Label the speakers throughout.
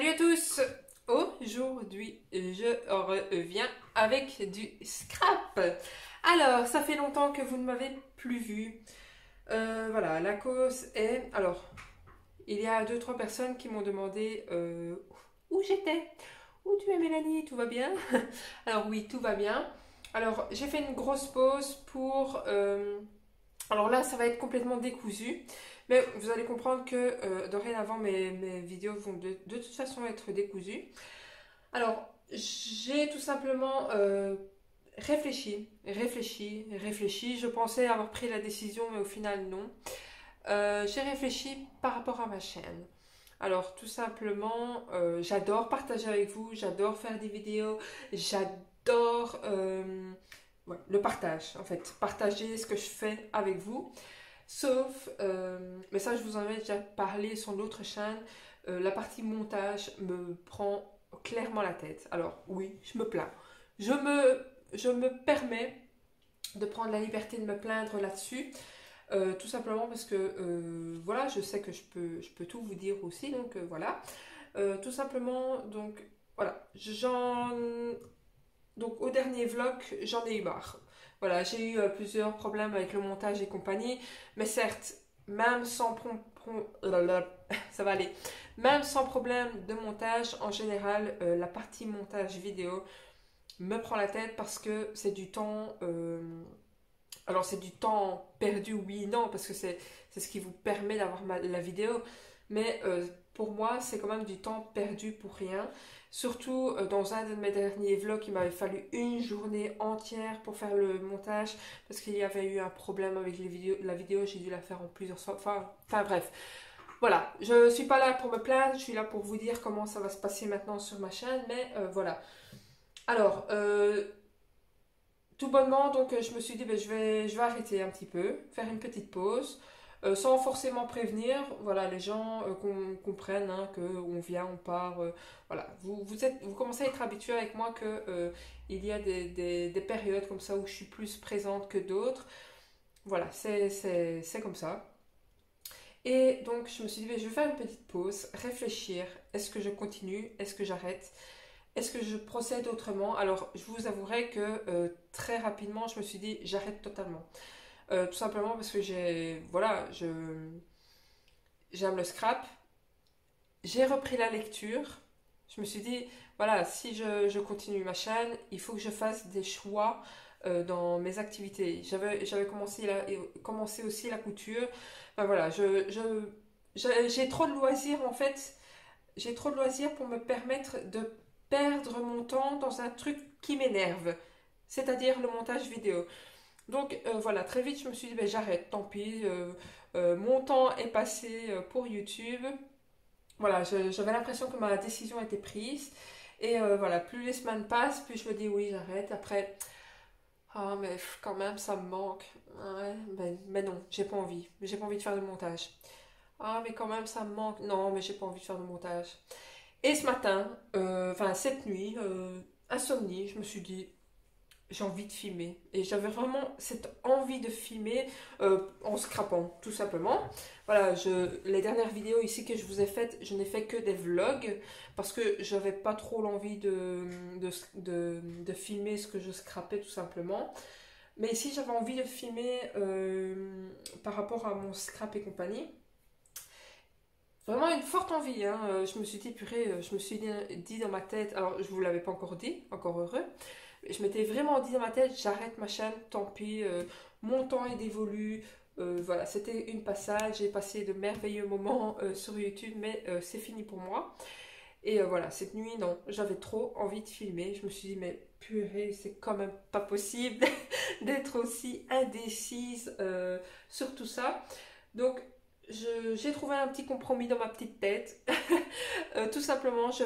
Speaker 1: Salut à tous! Aujourd'hui, je reviens avec du scrap. Alors, ça fait longtemps que vous ne m'avez plus vu. Voilà, la cause est... Alors, il y a deux, trois personnes qui m'ont demandé où j'étais. Où tu es, Mélanie? Tout va bien? Alors oui, tout va bien. Alors, j'ai fait une grosse pause pour... alors là, ça va être complètement décousu. Mais vous allez comprendre que dorénavant, mes vidéos vont de toute façon être décousues. Alors, j'ai tout simplement réfléchi. Je pensais avoir pris la décision, mais au final, non. J'ai réfléchi par rapport à ma chaîne. Alors, tout simplement, j'adore partager avec vous, j'adore faire des vidéos, j'adore ouais, le partage, en fait. Partager ce que je fais avec vous. Sauf, mais ça je vous en avais déjà parlé sur l'autre chaîne, la partie montage me prend clairement la tête. Alors oui, je me plains. Je me permets de prendre la liberté de me plaindre là-dessus, tout simplement parce que voilà, je sais que je peux tout vous dire aussi, donc voilà. Tout simplement, donc voilà, donc au dernier vlog, j'en ai eu marre. Voilà, j'ai eu plusieurs problèmes avec le montage et compagnie, mais certes, même sans ça va aller. Même sans problème de montage, en général, la partie montage vidéo me prend la tête parce que c'est du temps. Alors c'est du temps perdu, oui, non, parce que c'est ce qui vous permet d'avoir la vidéo, mais pour moi c'est quand même du temps perdu pour rien. Surtout dans un de mes derniers vlogs, il m'avait fallu une journée entière pour faire le montage parce qu'il y avait eu un problème avec la vidéo, j'ai dû la faire en plusieurs fois. Enfin bref, voilà, je suis pas là pour me plaindre, je suis là pour vous dire comment ça va se passer maintenant sur ma chaîne, mais voilà. Alors, tout bonnement, donc je me suis dit, ben, je vais arrêter un petit peu, faire une petite pause, sans forcément prévenir. Voilà, les gens comprennent hein, qu'on vient, on part. Voilà, vous commencez à être habitué avec moi que il y a des périodes comme ça où je suis plus présente que d'autres. Voilà, c'est comme ça. Et donc, je me suis dit, ben, je vais faire une petite pause, réfléchir. Est-ce que je continue? Est-ce que j'arrête? Est-ce que je procède autrement? Alors, je vous avouerai que très rapidement, je me suis dit, j'arrête totalement. Tout simplement parce que voilà, j'aime le scrap. J'ai repris la lecture. Je me suis dit, voilà, si je continue ma chaîne, il faut que je fasse des choix dans mes activités. J'avais commencé aussi la couture. Ben voilà, j'ai trop de loisirs en fait. J'ai trop de loisirs pour me permettre de perdre mon temps dans un truc qui m'énerve, c'est-à-dire le montage vidéo. Donc voilà, très vite je me suis dit, ben, j'arrête, tant pis, mon temps est passé pour YouTube. Voilà, j'avais l'impression que ma décision était prise. Et voilà, plus les semaines passent, plus je me dis oui, j'arrête. Après, ah mais quand même, ça me manque. Ouais, mais non, j'ai pas envie. J'ai pas envie de faire de montage. Ah mais quand même, ça me manque. Non, mais j'ai pas envie de faire de montage. Et ce matin, enfin cette nuit, insomnie, je me suis dit, j'ai envie de filmer. Et j'avais vraiment cette envie de filmer en scrapant, tout simplement. Voilà, les dernières vidéos ici que je vous ai faites, je n'ai fait que des vlogs parce que j'avais pas trop l'envie de filmer ce que je scrapais, tout simplement. Mais ici, j'avais envie de filmer par rapport à mon scrap et compagnie. Vraiment une forte envie, hein. Je me suis dit, purée, je me suis dit dans ma tête, alors je vous l'avais pas encore dit, encore heureux, mais je m'étais vraiment dit dans ma tête, j'arrête ma chaîne, tant pis, mon temps est dévolu, voilà, c'était une passage, j'ai passé de merveilleux moments sur YouTube, mais c'est fini pour moi. Et voilà, cette nuit, non, j'avais trop envie de filmer, je me suis dit, mais purée, c'est quand même pas possible d'être aussi indécise sur tout ça. Donc, j'ai trouvé un petit compromis dans ma petite tête. Tout simplement, je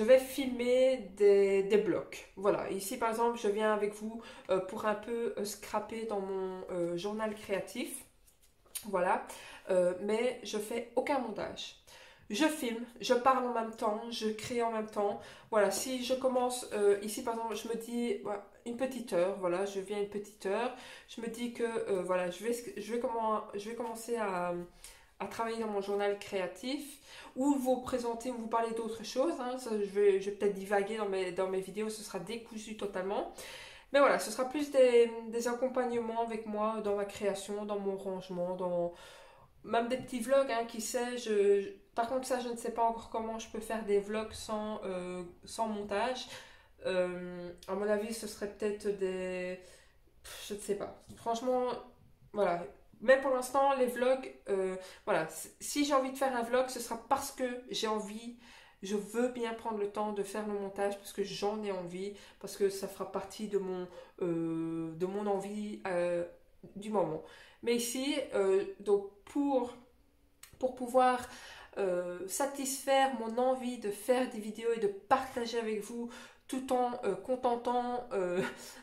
Speaker 1: vais filmer des blocs. Voilà, ici par exemple, je viens avec vous pour un peu scraper dans mon journal créatif. Voilà, mais je fais aucun montage. Je filme, je parle en même temps, je crée en même temps. Voilà, si je commence ici par exemple, je me dis voilà, une petite heure, voilà, je viens une petite heure. Je me dis que voilà, je vais commencer à travailler dans mon journal créatif ou vous présenter ou vous parler d'autres choses. Hein. Ça, je vais peut-être divaguer dans mes vidéos, ce sera décousu totalement. Mais voilà, ce sera plus des accompagnements avec moi dans ma création, dans mon rangement, dans même des petits vlogs, hein, qui sait. Par contre, ça, je ne sais pas encore comment je peux faire des vlogs sans montage. À mon avis, ce serait peut-être des... Je ne sais pas. Franchement, voilà. Mais pour l'instant, les vlogs, voilà. Si j'ai envie de faire un vlog, ce sera parce que j'ai envie. Je veux bien prendre le temps de faire le montage parce que j'en ai envie, parce que ça fera partie de mon envie du moment. Mais ici, donc pour pouvoir satisfaire mon envie de faire des vidéos et de partager avec vous tout en contentant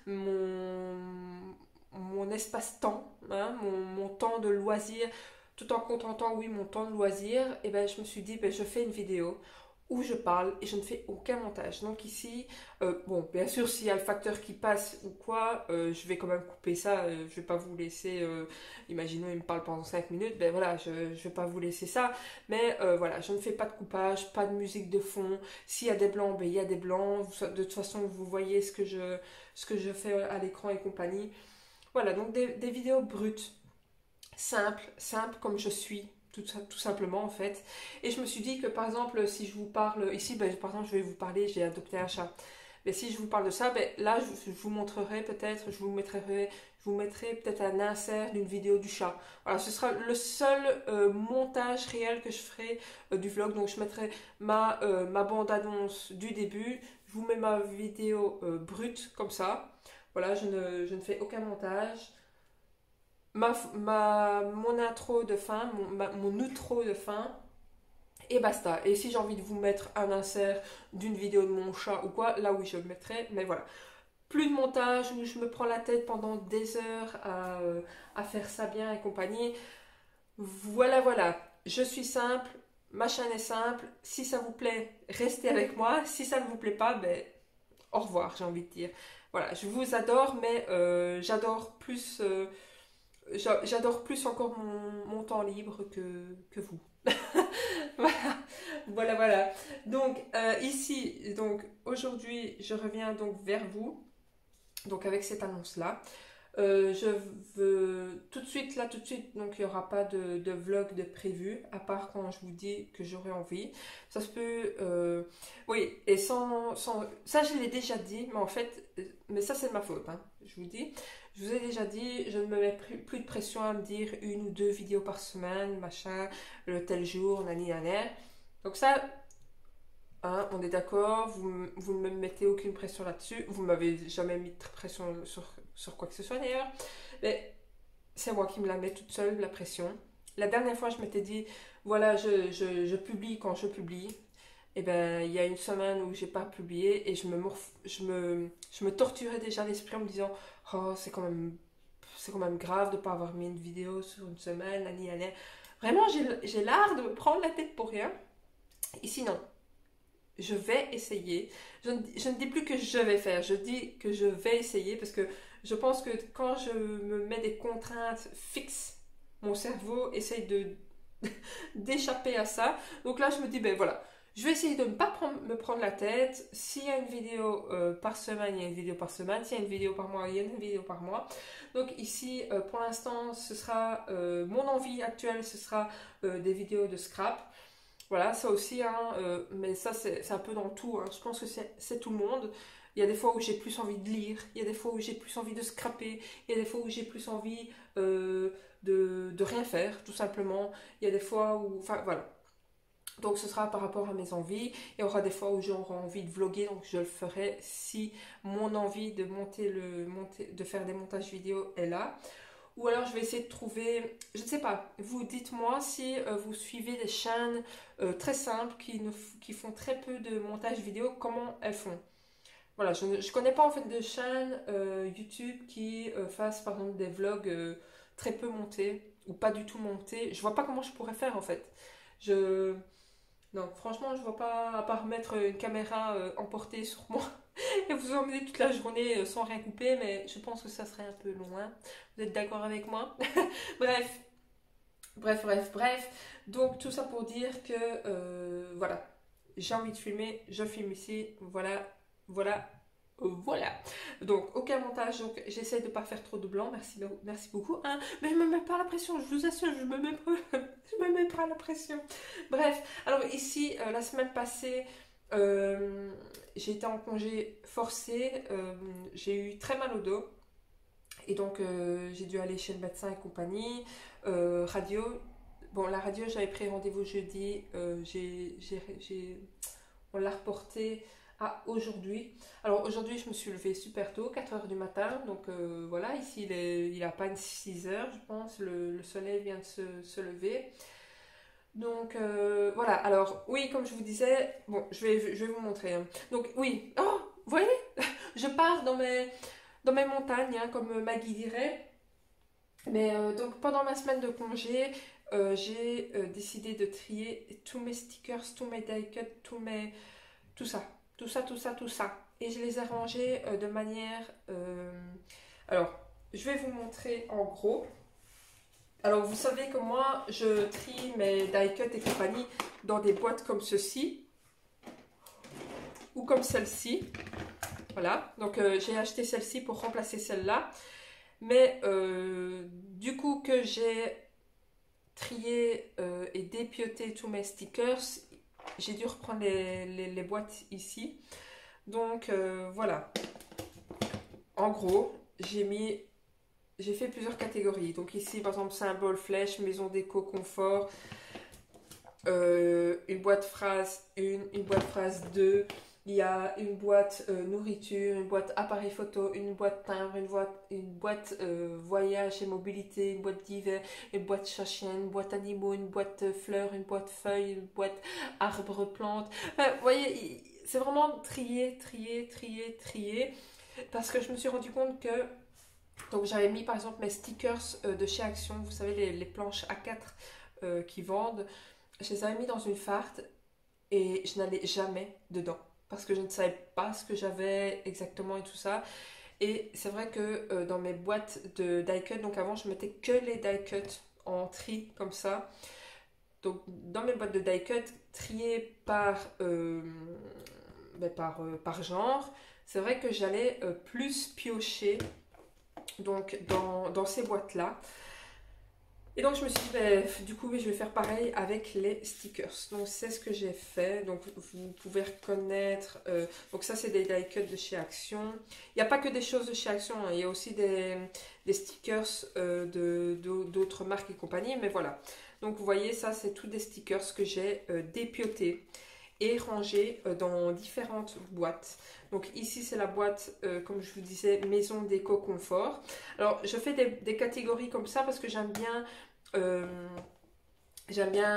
Speaker 1: mon espace-temps, hein, mon temps de loisir, tout en contentant, oui, mon temps de loisir, et ben, je me suis dit, ben, je fais une vidéo où je parle et je ne fais aucun montage. Donc ici, bon, bien sûr, s'il y a le facteur qui passe ou quoi, je vais quand même couper ça. Je vais pas vous laisser, imaginons, il me parle pendant 5 minutes, ben voilà, je vais pas vous laisser ça. Mais voilà, je ne fais pas de coupage, pas de musique de fond. S'il y a des blancs, ben il y a des blancs. De toute façon, vous voyez ce que je fais à l'écran et compagnie. Voilà, donc des vidéos brutes, simples comme je suis, tout simplement en fait. Et je me suis dit que par exemple, si je vous parle ici, ben, par exemple, je vais vous parler, j'ai adopté un chat. Mais si je vous parle de ça, ben, là, je vous montrerai peut-être, je vous mettrai peut-être un insert d'une vidéo du chat. Voilà, ce sera le seul montage réel que je ferai du vlog. Donc, je mettrai ma bande-annonce du début. Je vous mets ma vidéo brute comme ça. Voilà, je ne fais aucun montage. Mon intro de fin, mon outro de fin, et basta. Et si j'ai envie de vous mettre un insert d'une vidéo de mon chat ou quoi, là oui je le mettrai, mais voilà. Plus de montage où je me prends la tête pendant des heures à faire ça bien et compagnie. Voilà, voilà. Je suis simple, ma chaîne est simple. Si ça vous plaît, restez avec moi. Si ça ne vous plaît pas, ben au revoir, j'ai envie de dire. Voilà, je vous adore, mais j'adore plus encore mon temps libre que vous. Voilà, voilà, voilà. Donc ici, donc aujourd'hui, je reviens donc vers vous, donc avec cette annonce-là. Je veux tout de suite, là, tout de suite, donc il n'y aura pas de vlog de prévu, à part quand je vous dis que j'aurai envie. Ça se peut, oui, et ça je l'ai déjà dit, mais en fait, mais ça c'est de ma faute, hein, je vous dis. Je vous ai déjà dit, je ne me mets plus de pression à me dire une ou deux vidéos par semaine, machin, le tel jour, nani, nani. Donc ça, hein, on est d'accord, vous ne me mettez aucune pression là-dessus. Vous m'avez jamais mis de pression sur quoi que ce soit d'ailleurs. Mais c'est moi qui me la mets toute seule, la pression. La dernière fois, je m'étais dit, voilà, je publie quand je publie. Et ben, il y a une semaine où j'ai pas publié et je me torturais déjà l'esprit en me disant, oh, c'est quand même grave de pas avoir mis une vidéo sur une semaine, année, année. Vraiment, j'ai l'art de me prendre la tête pour rien. Ici, non. Je vais essayer. Je ne dis plus que je vais faire, je dis que je vais essayer parce que je pense que quand je me mets des contraintes fixes, mon cerveau essaye d'échapper à ça. Donc là, je me dis, ben voilà, je vais essayer de ne pas me prendre la tête. S'il y a une vidéo par semaine, il y a une vidéo par semaine. S'il y a une vidéo par mois, il y a une vidéo par mois. Donc ici, pour l'instant, ce sera mon envie actuelle, ce sera des vidéos de scrap. Voilà, ça aussi, hein, mais ça c'est un peu dans tout, hein. Je pense que c'est tout le monde. Il y a des fois où j'ai plus envie de lire, il y a des fois où j'ai plus envie de scraper, il y a des fois où j'ai plus envie de rien faire, tout simplement. Il y a des fois où... Enfin, voilà. Donc ce sera par rapport à mes envies. Il y aura des fois où j'aurai envie de vlogger, donc je le ferai si mon envie de de faire des montages vidéo est là. Ou alors je vais essayer de trouver, je ne sais pas, vous dites-moi si vous suivez des chaînes très simples qui font très peu de montage vidéo, comment elles font. Voilà, je ne connais pas en fait de chaînes YouTube qui fassent par exemple des vlogs très peu montés ou pas du tout montés. Je vois pas comment je pourrais faire en fait. Je... Non, franchement, je vois pas, à part mettre une caméra emportée sur moi et vous emmener toute la journée sans rien couper, mais je pense que ça serait un peu loin. Vous êtes d'accord avec moi? Bref, Bref, bref, bref. Donc tout ça pour dire que voilà, j'ai envie de filmer, je filme ici, voilà, voilà, voilà. Donc aucun montage, donc j'essaie de ne pas faire trop de blanc, merci, merci beaucoup. Hein. Mais je me mets pas la pression, je vous assure, je me mets pas, je me mets pas la pression. Bref, alors ici, la semaine passée, j'ai été en congé forcé, j'ai eu très mal au dos. Et donc, j'ai dû aller chez le médecin et compagnie. Radio. Bon, la radio, j'avais pris rendez-vous jeudi. On l'a reporté à aujourd'hui. Alors, aujourd'hui, je me suis levée super tôt, 4 heures du matin. Donc, voilà, ici, il a pas 6 heures, je pense. Le soleil vient de se lever. Donc, voilà. Alors, oui, comme je vous disais, bon, je vais vous montrer. Hein. Donc, oui. Oh, vous voyez, je pars dans mes montagnes, hein, comme Maggie dirait. Mais donc pendant ma semaine de congé, j'ai décidé de trier tous mes stickers, tous mes die cuts, tout ça, tout ça, tout ça, tout ça. Et je les ai rangés de manière... Alors, je vais vous montrer en gros. Alors, vous savez que moi, je trie mes die cuts et compagnie dans des boîtes comme ceci. Ou comme celle-ci. Voilà, donc j'ai acheté celle-ci pour remplacer celle-là. Mais du coup que j'ai trié et dépioté tous mes stickers, j'ai dû reprendre les boîtes ici. Donc voilà. En gros, j'ai fait plusieurs catégories. Donc ici par exemple symbole, flèche, maison déco, confort, une boîte phrase 1, une boîte phrase 2. Il y a une boîte nourriture, une boîte appareil photo, une boîte timbre, une boîte voyage et mobilité, une boîte d'hiver, une boîte chat-chien, une boîte animaux, une boîte fleurs, une boîte feuilles, une boîte arbres, plantes. Enfin, vous voyez, c'est vraiment trier, trier, trier, trier. Parce que je me suis rendu compte que donc j'avais mis par exemple mes stickers de chez Action, vous savez les planches A4 qui vendent. Je les avais mis dans une farte et je n'allais jamais dedans. Parce que je ne savais pas ce que j'avais exactement et tout ça. Et c'est vrai que dans mes boîtes de die cut, donc avant je mettais que les die cut en tri comme ça. Donc dans mes boîtes de die cut, triées par genre, c'est vrai que j'allais plus piocher donc, dans ces boîtes-là. Et donc je me suis dit, ben, du coup, je vais faire pareil avec les stickers. Donc c'est ce que j'ai fait. Donc vous pouvez reconnaître. Donc ça, c'est des die cuts de chez Action. Il n'y a pas que des choses de chez Action. Hein, il y a aussi des stickers d'autres marques et compagnie. Mais voilà. Donc vous voyez, ça, c'est tous des stickers que j'ai dépiotés et rangés dans différentes boîtes. Donc ici, c'est la boîte, comme je vous disais, maison déco confort. Alors, je fais des catégories comme ça parce que j'aime bien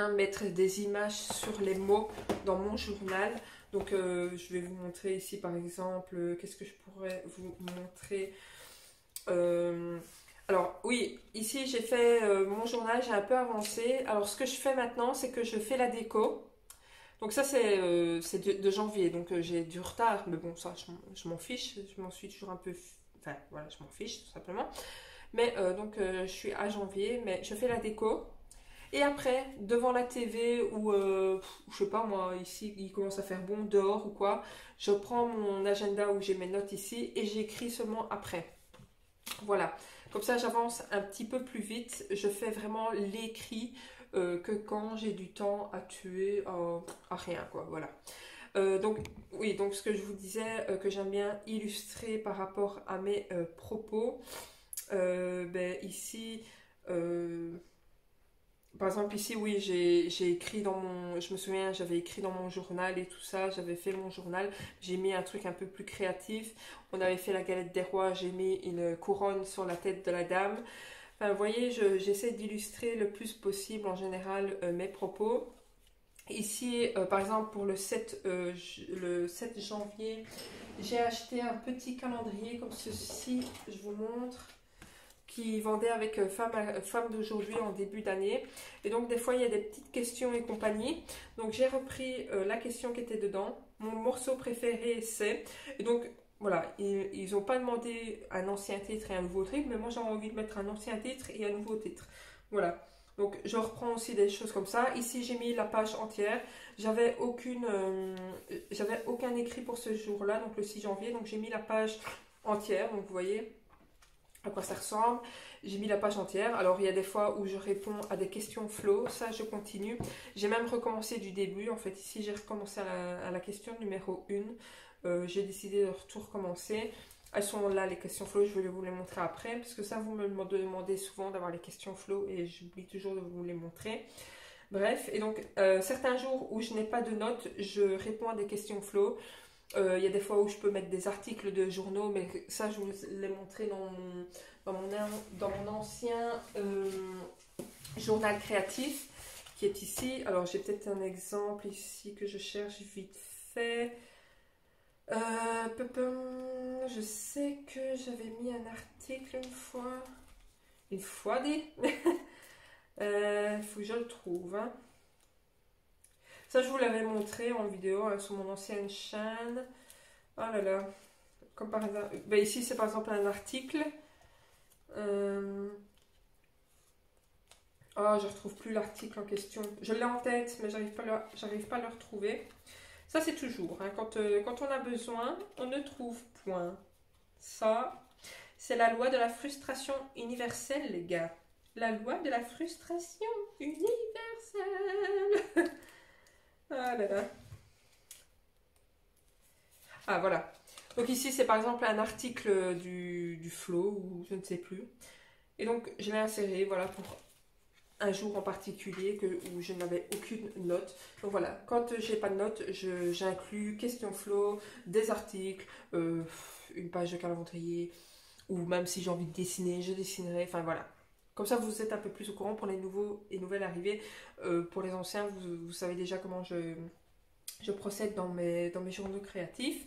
Speaker 1: mettre des images sur les mots dans mon journal. Donc je vais vous montrer ici par exemple, qu'est-ce que je pourrais vous montrer. Alors oui, ici j'ai fait mon journal, j'ai un peu avancé. Alors ce que je fais maintenant, c'est que je fais la déco. Donc ça c'est de janvier, donc j'ai du retard, mais bon ça je m'en fiche, je m'en suis toujours un peu... Enfin voilà, je m'en fiche tout simplement. Mais donc je suis à janvier, mais je fais la déco. Et après, devant la TV ou je sais pas moi, ici il commence à faire bon dehors ou quoi, je prends mon agenda où j'ai mes notes ici et j'écris seulement après. Voilà, comme ça j'avance un petit peu plus vite, je fais vraiment l'écrit que quand j'ai du temps à tuer à rien quoi, voilà. Donc oui, donc ce que je vous disais que j'aime bien illustrer par rapport à mes propos. Ben, ici, par exemple ici, oui, j'ai écrit dans mon... Je me souviens, j'avais écrit dans mon journal et tout ça, j'avais fait mon journal, j'ai mis un truc un peu plus créatif. On avait fait la galette des rois, j'ai mis une couronne sur la tête de la dame. Enfin, vous voyez, j'essaie d'illustrer le plus possible en général mes propos. Ici, par exemple, pour le 7 janvier, j'ai acheté un petit calendrier comme ceci, je vous montre, qui vendait avec Femme d'aujourd'hui en début d'année. Et donc des fois il y a des petites questions et compagnie. Donc j'ai repris la question qui était dedans. Mon morceau préféré c'est... Et donc voilà, ils n'ont pas demandé un ancien titre et un nouveau titre, mais moi j'avais envie de mettre un ancien titre et un nouveau titre. Voilà. Donc je reprends aussi des choses comme ça. Ici j'ai mis la page entière. J'avais aucun écrit pour ce jour-là, donc le 6 janvier. Donc j'ai mis la page entière. Donc vous voyez à quoi ça ressemble. J'ai mis la page entière. Alors il y a des fois où je réponds à des questions flow. Ça je continue. J'ai même recommencé du début. En fait ici j'ai recommencé à la question numéro 1. J'ai décidé de tout recommencer. Elles sont là les questions flow, je vais vous les montrer après, parce que ça vous me demandez souvent d'avoir les questions flow et j'oublie toujours de vous les montrer. Bref, et donc certains jours où je n'ai pas de notes, je réponds à des questions flow. Il y a des fois où je peux mettre des articles de journaux, mais ça je vous l'ai montré dans mon ancien journal créatif qui est ici. Alors j'ai peut-être un exemple ici que je cherche vite fait. Je sais que j'avais mis un article une fois dit. Faut que je le trouve. Hein. Ça, je vous l'avais montré en vidéo hein, sur mon ancienne chaîne. Oh là là. Comme par exemple. Ben, ici, c'est par exemple un article. Oh, je retrouve plus l'article en question. Je l'ai en tête, mais j'arrive pas à le retrouver. Ça, c'est toujours. Hein, quand on a besoin, on ne trouve point. Ça, c'est la loi de la frustration universelle, les gars. La loi de la frustration universelle. Ah là là. Ah, voilà. Donc ici, c'est par exemple un article du Flow, ou je ne sais plus. Et donc, je l'ai inséré, voilà, pour un jour en particulier où je n'avais aucune note. Donc voilà, quand j'ai pas de note, j'inclus question flow, des articles, une page de calendrier, ou même si j'ai envie de dessiner, je dessinerai, enfin voilà. Comme ça, vous êtes un peu plus au courant pour les nouveaux et nouvelles arrivées. Pour les anciens, vous savez déjà comment je procède dans mes journaux créatifs.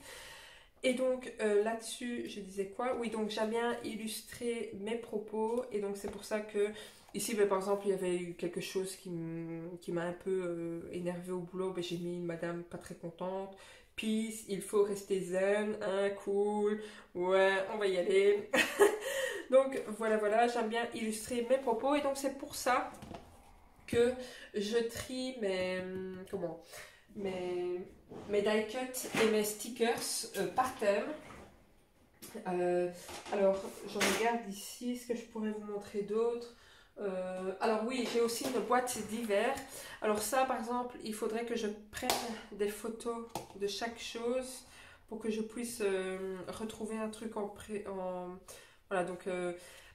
Speaker 1: Et donc là-dessus, je disais quoi? Oui, donc j'aime bien illustrer mes propos, et donc c'est pour ça que ici, ben, par exemple, il y avait eu quelque chose qui m'a un peu énervé au boulot. Ben, j'ai mis une madame pas très contente. Peace, il faut rester zen, hein, cool, ouais, on va y aller. Donc voilà, j'aime bien illustrer mes propos, et donc c'est pour ça que je trie mes die cuts et mes stickers par thème. Alors, je regarde ici ce que je pourrais vous montrer d'autre. Alors oui, j'ai aussi une boîte d'hiver. Alors ça, par exemple, il faudrait que je prenne des photos de chaque chose pour que je puisse retrouver un truc Voilà, donc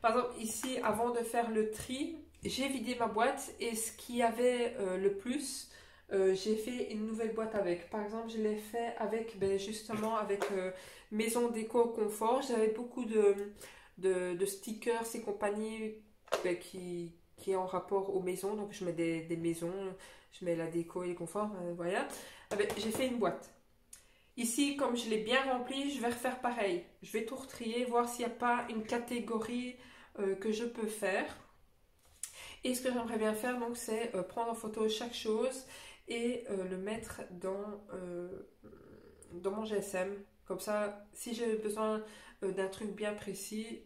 Speaker 1: par exemple ici, avant de faire le tri, j'ai vidé ma boîte, et ce qu'il y avait le plus, j'ai fait une nouvelle boîte avec. Par exemple, je l'ai fait avec, justement, avec Maison Déco Confort. J'avais beaucoup de stickers et compagnie qui est en rapport aux maisons. Donc je mets des maisons, je mets la déco et le confort, voilà. J'ai fait une boîte. Ici, comme je l'ai bien rempli, je vais refaire pareil. Je vais tout retrier, voir s'il n'y a pas une catégorie que je peux faire. Et ce que j'aimerais bien faire, donc, c'est prendre en photo chaque chose et le mettre dans mon GSM. Comme ça, si j'ai besoin d'un truc bien précis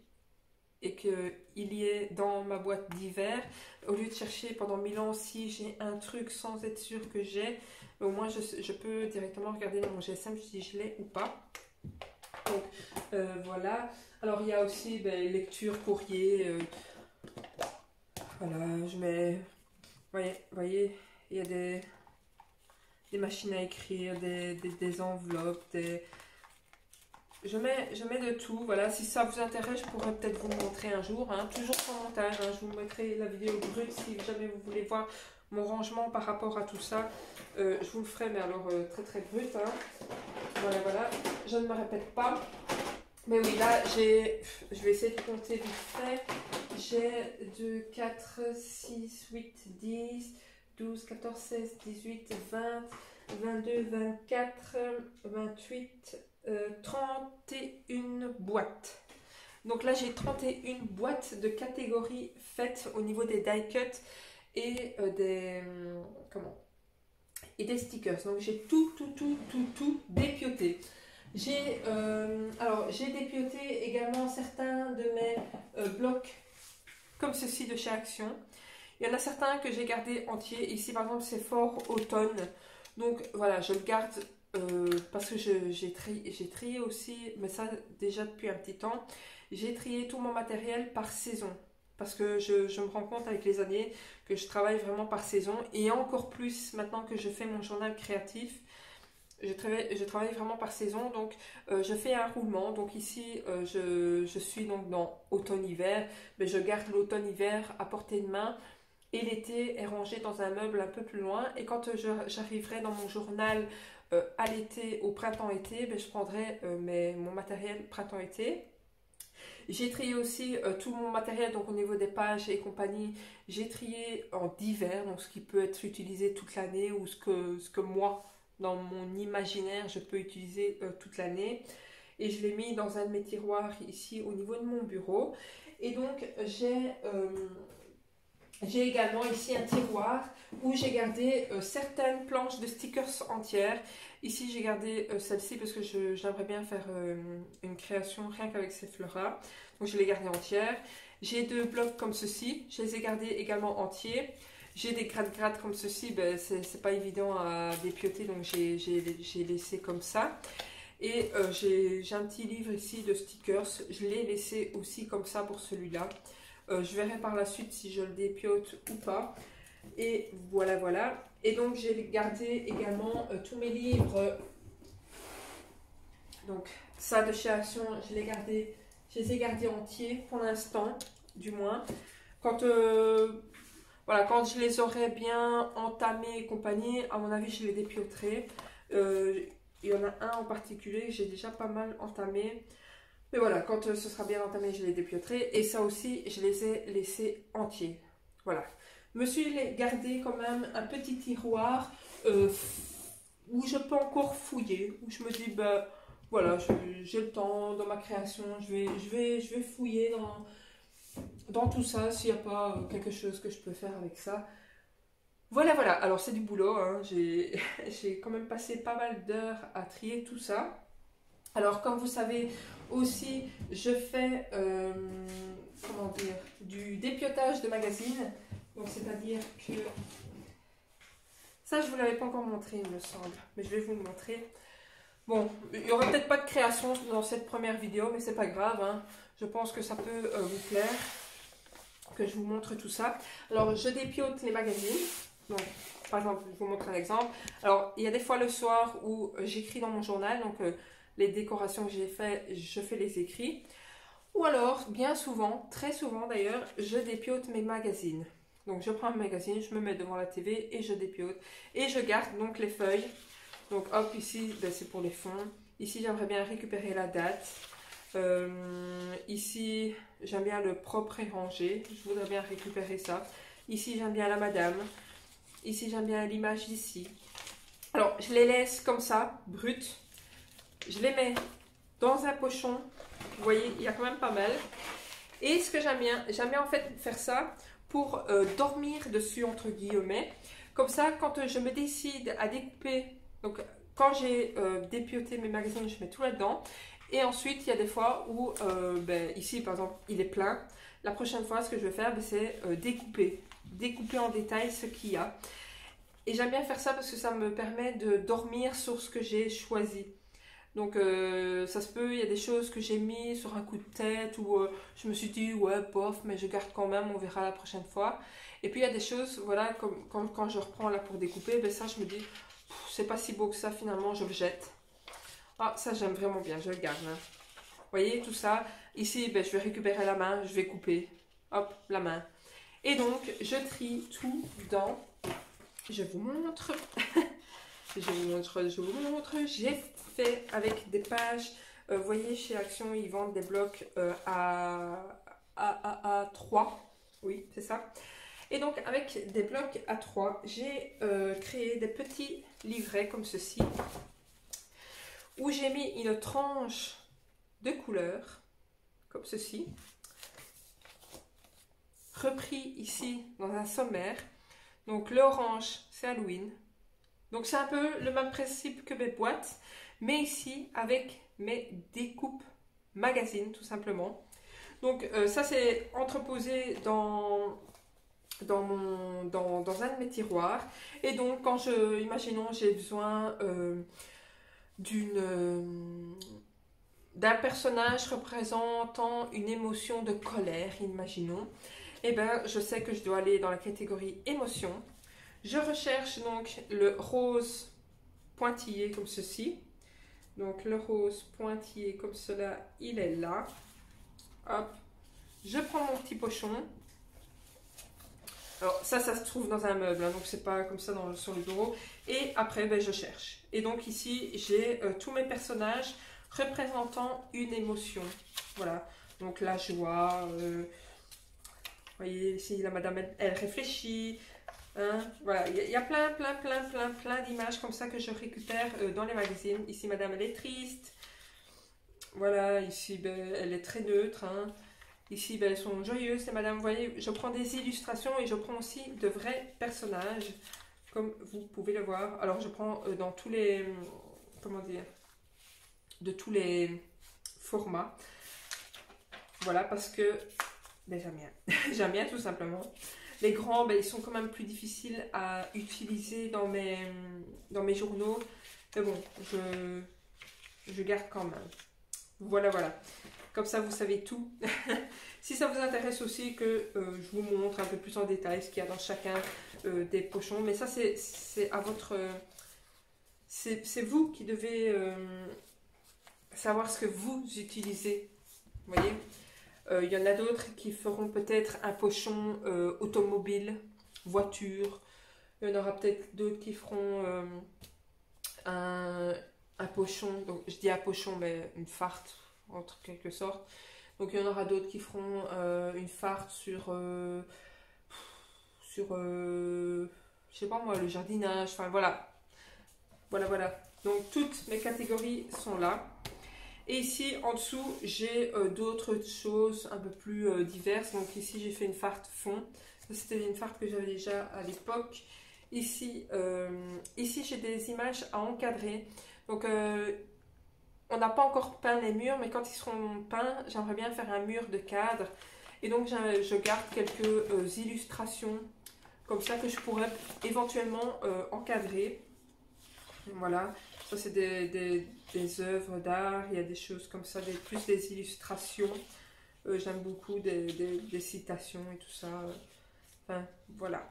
Speaker 1: et qu'il y ait dans ma boîte d'hiver, au lieu de chercher pendant 1000 ans si j'ai un truc sans être sûr que j'ai, au moins je peux directement regarder dans mon GSM si je l'ai ou pas. Donc voilà. Alors il y a aussi lecture, courrier. Voilà, je mets. Voyez, il y a des machines à écrire, des enveloppes, Je mets de tout. Voilà, si ça vous intéresse, je pourrais peut-être vous le montrer un jour. Hein. Toujours sans montage. Hein. Je vous mettrai la vidéo brute si jamais vous voulez voir mon rangement par rapport à tout ça. Je vous le ferai, mais alors très très brut. Hein. Voilà. Je ne me répète pas. Mais oui, là, je vais essayer de compter vite fait. J'ai 2, 4, 6, 8, 10, 12, 14, 16, 18, 20, 22, 24, 28, 31 boîtes. Donc là, j'ai 31 boîtes de catégories faites au niveau des die cuts et des stickers. Donc j'ai tout dépioté. J'ai dépioté également certains de mes blocs comme ceci de chez Action. Il y en a certains que j'ai gardés entiers. Ici, par exemple, c'est fort automne. Donc, voilà, je le garde parce que j'ai trié aussi, mais ça déjà depuis un petit temps. J'ai trié tout mon matériel par saison. Parce que je me rends compte avec les années que je travaille vraiment par saison. Et encore plus maintenant que je fais mon journal créatif. Je travaille vraiment par saison, donc je fais un roulement. Donc ici, je suis donc dans automne-hiver, mais je garde l'automne-hiver à portée de main. Et l'été est rangé dans un meuble un peu plus loin. Et quand j'arriverai dans mon journal à l'été, au printemps-été, ben, je prendrai mon matériel printemps-été. J'ai trié aussi tout mon matériel, donc au niveau des pages et compagnie, j'ai trié en divers, donc ce qui peut être utilisé toute l'année ou ce que moi, dans mon imaginaire, je peux utiliser toute l'année. Et je l'ai mis dans un de mes tiroirs ici au niveau de mon bureau. Et donc j'ai également ici un tiroir où j'ai gardé certaines planches de stickers entières. Ici, j'ai gardé celle-ci parce que j'aimerais bien faire une création rien qu'avec ces fleurs-là. Donc, je l'ai gardée entière. J'ai 2 blocs comme ceci. Je les ai gardés également entiers. J'ai des gratte-gratte comme ceci. Ben, c'est pas évident à dépioter, donc j'ai laissé comme ça. Et j'ai un petit livre ici de stickers. Je l'ai laissé aussi comme ça pour celui-là. Je verrai par la suite si je le dépiote ou pas. Et voilà, voilà. Et donc, j'ai gardé également tous mes livres. Donc, ça de chez Action, je les ai gardés entiers pour l'instant, du moins. Voilà, quand je les aurai bien entamés et compagnie, à mon avis, je les dépioterai. Il y en a un en particulier que j'ai déjà pas mal entamé. Mais voilà, quand ce sera bien entamé, je les dépioterai. Et ça aussi, je les ai laissés entiers. Voilà. Je me suis gardé quand même un petit tiroir où je peux encore fouiller. Où je me dis, ben voilà, j'ai le temps dans ma création. Je vais fouiller dans tout ça s'il n'y a pas quelque chose que je peux faire avec ça. Voilà, voilà. Alors, c'est du boulot. Hein. J'ai quand même passé pas mal d'heures à trier tout ça. Alors, comme vous savez aussi, je fais comment dire, du dépiotage de magazines. Donc, c'est-à-dire que ça, je ne vous l'avais pas encore montré, il me semble, mais je vais vous le montrer. Bon, il n'y aura peut-être pas de création dans cette première vidéo, mais c'est pas grave. Hein. Je pense que ça peut vous plaire, que je vous montre tout ça. Alors, je dépiote les magazines. Donc, par exemple, je vous montre un exemple. Alors, il y a des fois le soir où j'écris dans mon journal, donc les décorations que j'ai fait, je fais les écrits. Ou alors, bien souvent, très souvent d'ailleurs, je dépiote mes magazines. Donc je prends un magazine, je me mets devant la TV et je dépiote. Et je garde donc les feuilles. Donc hop, ici, ben, c'est pour les fonds. Ici, j'aimerais bien récupérer la date. Ici, j'aime bien le propre et rangé. Je voudrais bien récupérer ça. Ici, j'aime bien la madame. Ici, j'aime bien l'image d'ici. Alors, je les laisse comme ça, brutes. Je les mets dans un pochon. Vous voyez, il y a quand même pas mal. Et ce que j'aime bien en fait faire ça pour dormir dessus, entre guillemets. Comme ça, quand je me décide à découper, donc quand j'ai dépioté mes magazines, je mets tout là-dedans. Et ensuite, il y a des fois où, ici par exemple, il est plein. La prochaine fois, ce que je vais faire, c'est découper en détail ce qu'il y a. Et j'aime bien faire ça parce que ça me permet de dormir sur ce que j'ai choisi. Donc ça se peut, il y a des choses que j'ai mis sur un coup de tête où je me suis dit ouais bof mais je garde quand même, on verra la prochaine fois. Et puis il y a des choses, voilà, comme quand je reprends là pour découper, ben ça je me dis c'est pas si beau que ça finalement, je le jette. Ah ça j'aime vraiment bien, je le garde. Hein. Vous voyez tout ça, ici ben, je vais récupérer la main, je vais couper, hop la main. Et donc je trie tout dans, je vous montre, je vous montre, j'ai fait avec des pages, vous voyez chez Action ils vendent des blocs à 3, oui c'est ça. Et donc avec des blocs à 3, j'ai créé des petits livrets comme ceci, où j'ai mis une tranche de couleurs, comme ceci, repris ici dans un sommaire. Donc l'orange c'est Halloween, donc c'est un peu le même principe que mes boîtes, mais ici avec mes découpes magazines tout simplement. Donc ça c'est entreposé dans dans un de mes tiroirs. Et donc, quand imaginons, j'ai besoin d'un personnage représentant une émotion de colère, imaginons, et ben je sais que je dois aller dans la catégorie émotion. Je recherche donc le rose pointillé comme ceci. Donc le rose pointillé comme cela, il est là. Hop, je prends mon petit pochon. Alors ça se trouve dans un meuble, hein, donc c'est pas comme ça sur le bureau. Et après, ben, je cherche. Et donc ici, j'ai tous mes personnages représentant une émotion. Voilà, donc la joie. Vous voyez ici, la madame, elle réfléchit. Hein, voilà, il y a plein d'images comme ça que je récupère dans les magazines. Ici, madame, elle est triste. Voilà, ici, ben, elle est très neutre. Hein. Ici, ben, elles sont joyeuses, ces madame. Vous voyez, je prends des illustrations et je prends aussi de vrais personnages, comme vous pouvez le voir. Alors, je prends dans tous les... Comment dire? De tous les formats. Voilà, parce que... Ben, j'aime bien. J'aime bien, tout simplement. Les grands, ben, ils sont quand même plus difficiles à utiliser dans mes journaux. Mais bon, je garde quand même. Voilà, voilà. Comme ça, vous savez tout. Si ça vous intéresse aussi que je vous montre un peu plus en détail ce qu'il y a dans chacun des pochons. Mais ça, c'est à votre... c'est vous qui devez savoir ce que vous utilisez. Vous voyez, il y en a d'autres qui feront peut-être un pochon automobile, voiture. Il y en aura peut-être d'autres qui feront un pochon. Donc, je dis un pochon, mais une farte, en quelque sorte. Donc il y en aura d'autres qui feront une farte sur je sais pas moi, le jardinage, enfin voilà. Voilà. Donc toutes mes catégories sont là. Et ici en dessous, j'ai d'autres choses un peu plus diverses. Donc ici j'ai fait une farte fond. C'était une farte que j'avais déjà à l'époque. Ici j'ai des images à encadrer. Donc on n'a pas encore peint les murs, mais quand ils seront peints, j'aimerais bien faire un mur de cadre. Et donc, je garde quelques illustrations comme ça que je pourrais éventuellement encadrer. Voilà, ça c'est des œuvres d'art, il y a des choses comme ça, plus des illustrations. J'aime beaucoup des citations et tout ça. Enfin, voilà.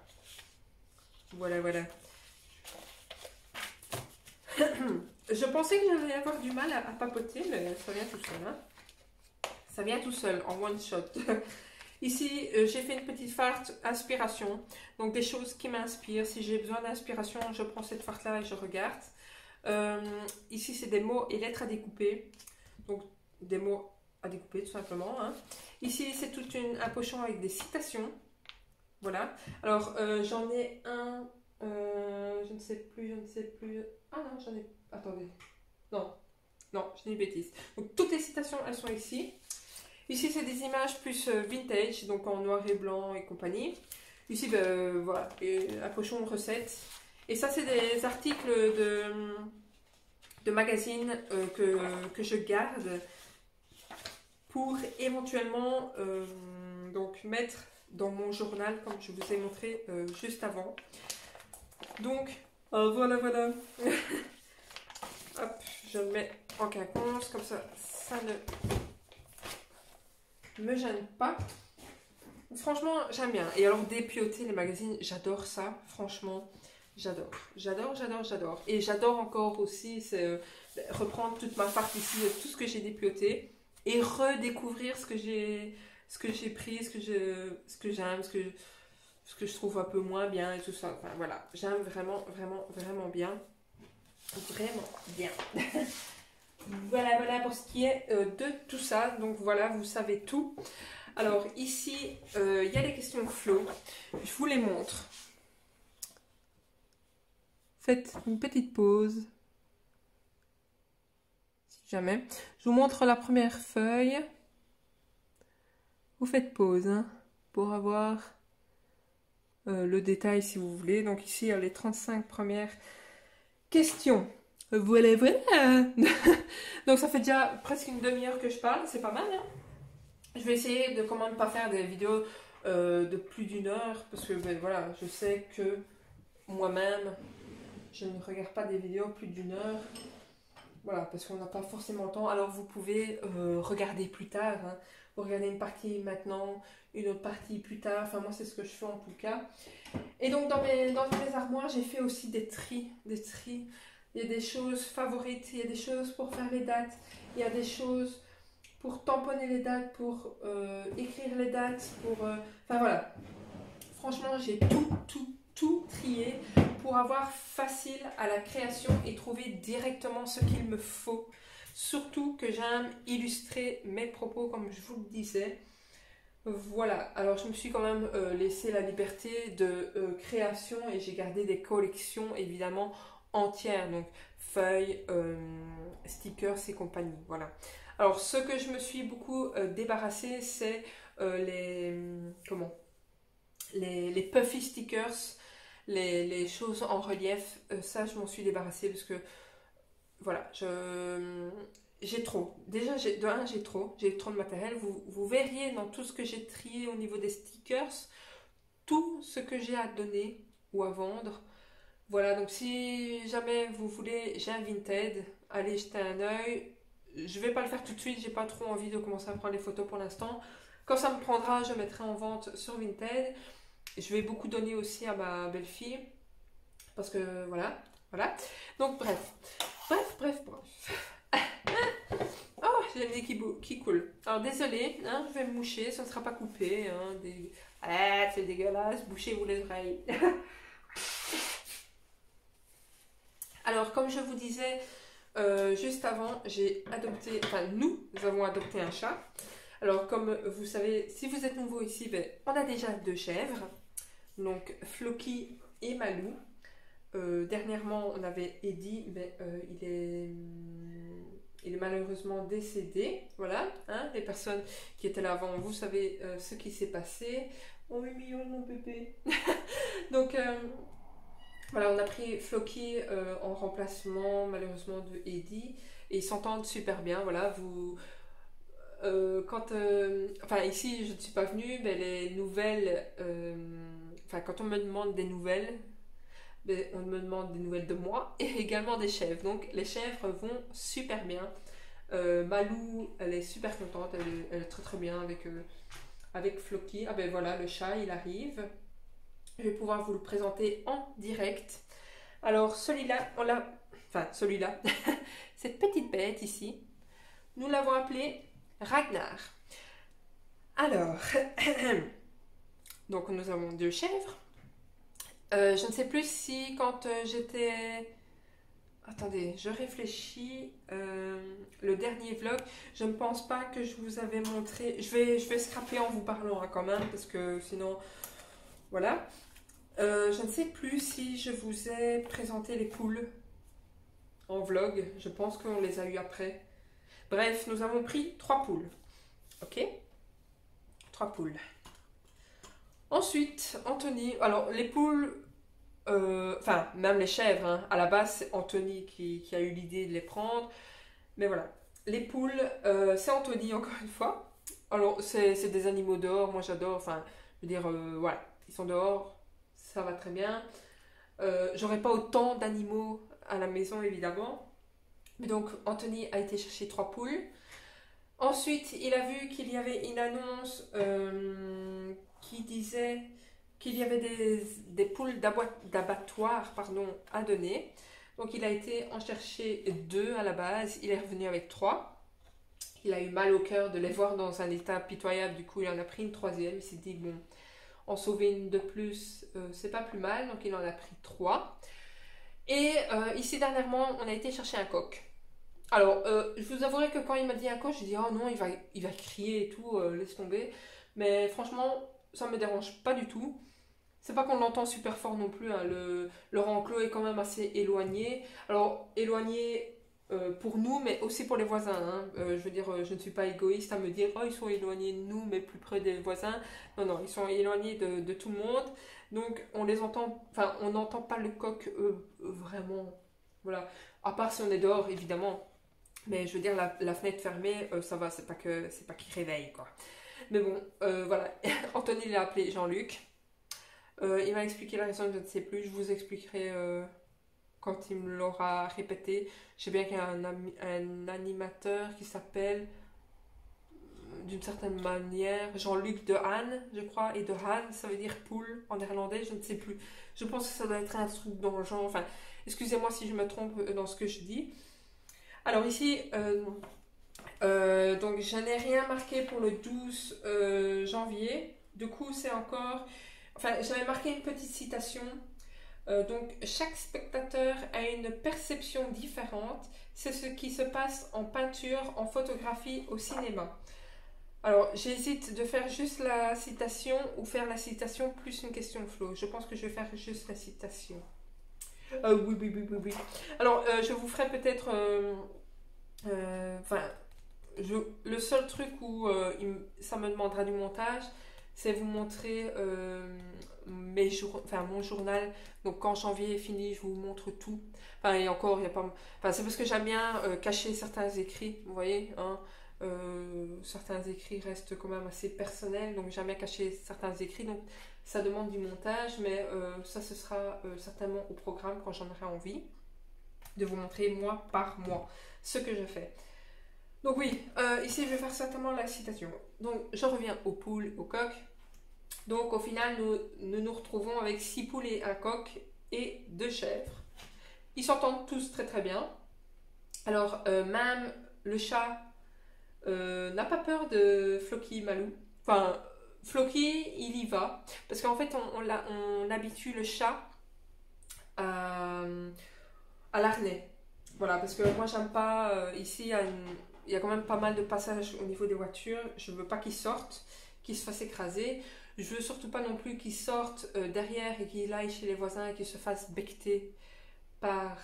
Speaker 1: Voilà. Je pensais que j'allais avoir du mal à papoter, mais ça vient tout seul. Hein. Ça vient tout seul, en one shot. Ici, j'ai fait une petite farte inspiration. Donc, des choses qui m'inspirent. Si j'ai besoin d'inspiration, je prends cette farte-là et je regarde. Ici, c'est des mots et lettres à découper. Donc, des mots à découper, tout simplement. Hein. Ici, c'est tout un pochon avec des citations. Voilà. Alors, j'en ai un... je ne sais plus. Ah non, j'en ai... Attendez. Non, je dis une bêtise. Donc, toutes les citations, elles sont ici. Ici, c'est des images plus vintage, donc en noir et blanc et compagnie. Ici, ben, voilà, un pochon recette. Et ça, c'est des articles de magazines que je garde pour éventuellement donc mettre dans mon journal, comme je vous ai montré juste avant. Donc, voilà. Hop, je le mets en quinconce, comme ça ne me gêne pas. Franchement, j'aime bien. Et alors, dépioter les magazines, j'adore ça. Franchement, j'adore. Et j'adore encore aussi reprendre toute ma farte ici, tout ce que j'ai dépioté, et redécouvrir ce que j'ai pris, ce que j'aime, ce que je trouve un peu moins bien et tout ça. Enfin, voilà, j'aime vraiment bien. Vraiment bien. Voilà pour ce qui est de tout ça. Donc voilà, vous savez tout. Alors ici, il y a les questions Flo. Je vous les montre. Faites une petite pause. Si jamais. Je vous montre la première feuille. Vous faites pause hein, pour avoir le détail si vous voulez. Donc ici, il y a les 35 premières questions. Voilà. Donc ça fait déjà presque une demi-heure que je parle, c'est pas mal. Hein, je vais essayer de comment ne pas faire des vidéos de plus d'une heure, parce que ben, voilà, je sais que moi-même, je ne regarde pas des vidéos plus d'une heure. Voilà, parce qu'on n'a pas forcément le temps. Alors vous pouvez regarder plus tard. Hein. Vous regardez une partie maintenant, une autre partie plus tard. Enfin, moi, c'est ce que je fais en tout cas. Et donc, dans mes armoires, j'ai fait aussi des tris. Des tris. Il y a des choses favorites, il y a des choses pour faire les dates, il y a des choses pour tamponner les dates, pour écrire les dates, pour... Enfin, voilà. Franchement, j'ai tout trié pour avoir facile à la création et trouver directement ce qu'il me faut. Surtout que j'aime illustrer mes propos comme je vous le disais. Voilà, alors je me suis quand même laissé la liberté de création et j'ai gardé des collections évidemment entières, donc feuilles, stickers et compagnie. Voilà. Alors ce que je me suis beaucoup débarrassé, c'est comment les puffy stickers, les choses en relief, ça je m'en suis débarrassée parce que voilà, j'ai trop. Déjà, j'ai trop de matériel. Vous verriez dans tout ce que j'ai trié au niveau des stickers, tout ce que j'ai à donner ou à vendre. Voilà, donc si jamais vous voulez, j'ai un Vinted, allez jeter un œil. Je vais pas le faire tout de suite, j'ai pas trop envie de commencer à prendre les photos pour l'instant. Quand ça me prendra, je mettrai en vente sur Vinted. Je vais beaucoup donner aussi à ma belle-fille. Parce que voilà, voilà. Donc bref. Oh, j'ai le nez qui coule. Alors désolé, hein, je vais me moucher, ça ne sera pas coupé. Hein, ah, c'est dégueulasse, bouchez-vous les oreilles. Alors comme je vous disais juste avant, nous avons adopté un chat. Alors comme vous savez, si vous êtes nouveau ici, ben, on a déjà 2 chèvres. Donc Floki et Malou. Dernièrement, on avait Eddie, mais il est malheureusement décédé. Voilà, hein, les personnes qui étaient là avant, vous savez ce qui s'est passé. Oh, oui, mignon, mon bébé. Donc, voilà, on a pris Floki en remplacement, malheureusement, de Eddie. Et ils s'entendent super bien. Voilà, enfin, ici, je ne suis pas venue, mais les nouvelles. Quand on me demande des nouvelles, on me demande des nouvelles de moi et également des chèvres. Donc les chèvres vont super bien. Malou, elle est super contente, elle est très très bien avec Floki. Ah ben voilà, le chat, il arrive. Je vais pouvoir vous le présenter en direct. Alors celui-là, celui-là, cette petite bête ici, nous l'avons appelé Ragnar. Alors, donc nous avons 2 chèvres. Je ne sais plus si quand j'étais... Attendez, je réfléchis. Le dernier vlog, je ne pense pas que je vous avais montré... Je vais scraper en vous parlant hein, quand même, parce que sinon... Voilà. Je ne sais plus si je vous ai présenté les poules en vlog. Je pense qu'on les a eu après. Bref, nous avons pris 3 poules. Ok, 3 poules. Ensuite, Anthony... Alors, les poules... même les chèvres, hein. À la base c'est Anthony qui a eu l'idée de les prendre, mais voilà, les poules, c'est Anthony encore une fois. Alors c'est des animaux dehors, moi j'adore, enfin je veux dire, voilà, ils sont dehors, ça va très bien. J'aurais pas autant d'animaux à la maison évidemment, mais donc Anthony a été chercher 3 poules. Ensuite il a vu qu'il y avait une annonce qui disait qu'il y avait des poules d'abattoir à donner. Donc il a été en chercher 2 à la base, il est revenu avec 3. Il a eu mal au cœur de les voir dans un état pitoyable, du coup il en a pris une 3e. Il s'est dit bon, en sauver une de plus, c'est pas plus mal, donc il en a pris 3. Et ici dernièrement, on a été chercher un coq. Alors, je vous avouerai que quand il m'a dit un coq, je dis oh non, il va crier et tout, laisse tomber. Mais franchement, ça me dérange pas du tout. C'est pas qu'on l'entend super fort non plus, hein. Le enclos est quand même assez éloigné. Alors, éloigné pour nous, mais aussi pour les voisins. Hein. Je veux dire, je ne suis pas égoïste à me dire, oh, ils sont éloignés de nous, mais plus près des voisins. Non, non, ils sont éloignés de tout le monde. Donc, on les entend, enfin, on n'entend pas le coq vraiment. Voilà. À part si on est dehors, évidemment. Mais je veux dire, la fenêtre fermée, ça va, c'est pas qu'il réveille, quoi. Mais bon, voilà. Anthony l'a appelé Jean-Luc. Il m'a expliqué la raison, je ne sais plus. Je vous expliquerai quand il me l'aura répété. Je sais bien qu'il y a un animateur qui s'appelle d'une certaine manière Jean-Luc de Han, je crois. Et de Han, ça veut dire poule en néerlandais, je ne sais plus. Je pense que ça doit être un truc dans le genre. Enfin, excusez-moi si je me trompe dans ce que je dis. Alors ici, donc je n'ai rien marqué pour le 12 janvier. Du coup, c'est encore... Enfin, j'avais marqué une petite citation. Donc, chaque spectateur a une perception différente. C'est ce qui se passe en peinture, en photographie, au cinéma. Alors, j'hésite de faire juste la citation ou faire la citation plus une question de flow. Je pense que je vais faire juste la citation. Oui, oui, oui, oui, oui. Alors, je vous ferai peut-être... Enfin, le seul truc où ça me demandera du montage, c'est vous montrer mon journal. Donc quand janvier est fini, je vous montre tout. Enfin, et encore, il y a pas. Enfin, c'est parce que j'aime bien cacher certains écrits, vous voyez, hein. Certains écrits restent quand même assez personnels, donc j'aime bien cacher certains écrits. Donc ça demande du montage, mais ça, ce sera certainement au programme quand j'en aurai envie de vous montrer mois par mois ce que je fais. Donc oui, ici je vais faire certainement la citation. Donc je reviens aux poules, aux coqs. Donc au final, nous retrouvons avec 6 poules et un coq et 2 chèvres. Ils s'entendent tous très très bien. Alors même le chat n'a pas peur de Floki Malou. Enfin, Floki, il y va. Parce qu'en fait, on habitue le chat à l'arnais. Voilà, parce que moi j'aime pas, ici il y a quand même pas mal de passages au niveau des voitures, je veux pas qu'ils sortent, qu'ils se fassent écraser, je veux surtout pas non plus qu'ils sortent derrière et qu'ils aillent chez les voisins et qu'ils se fassent becter par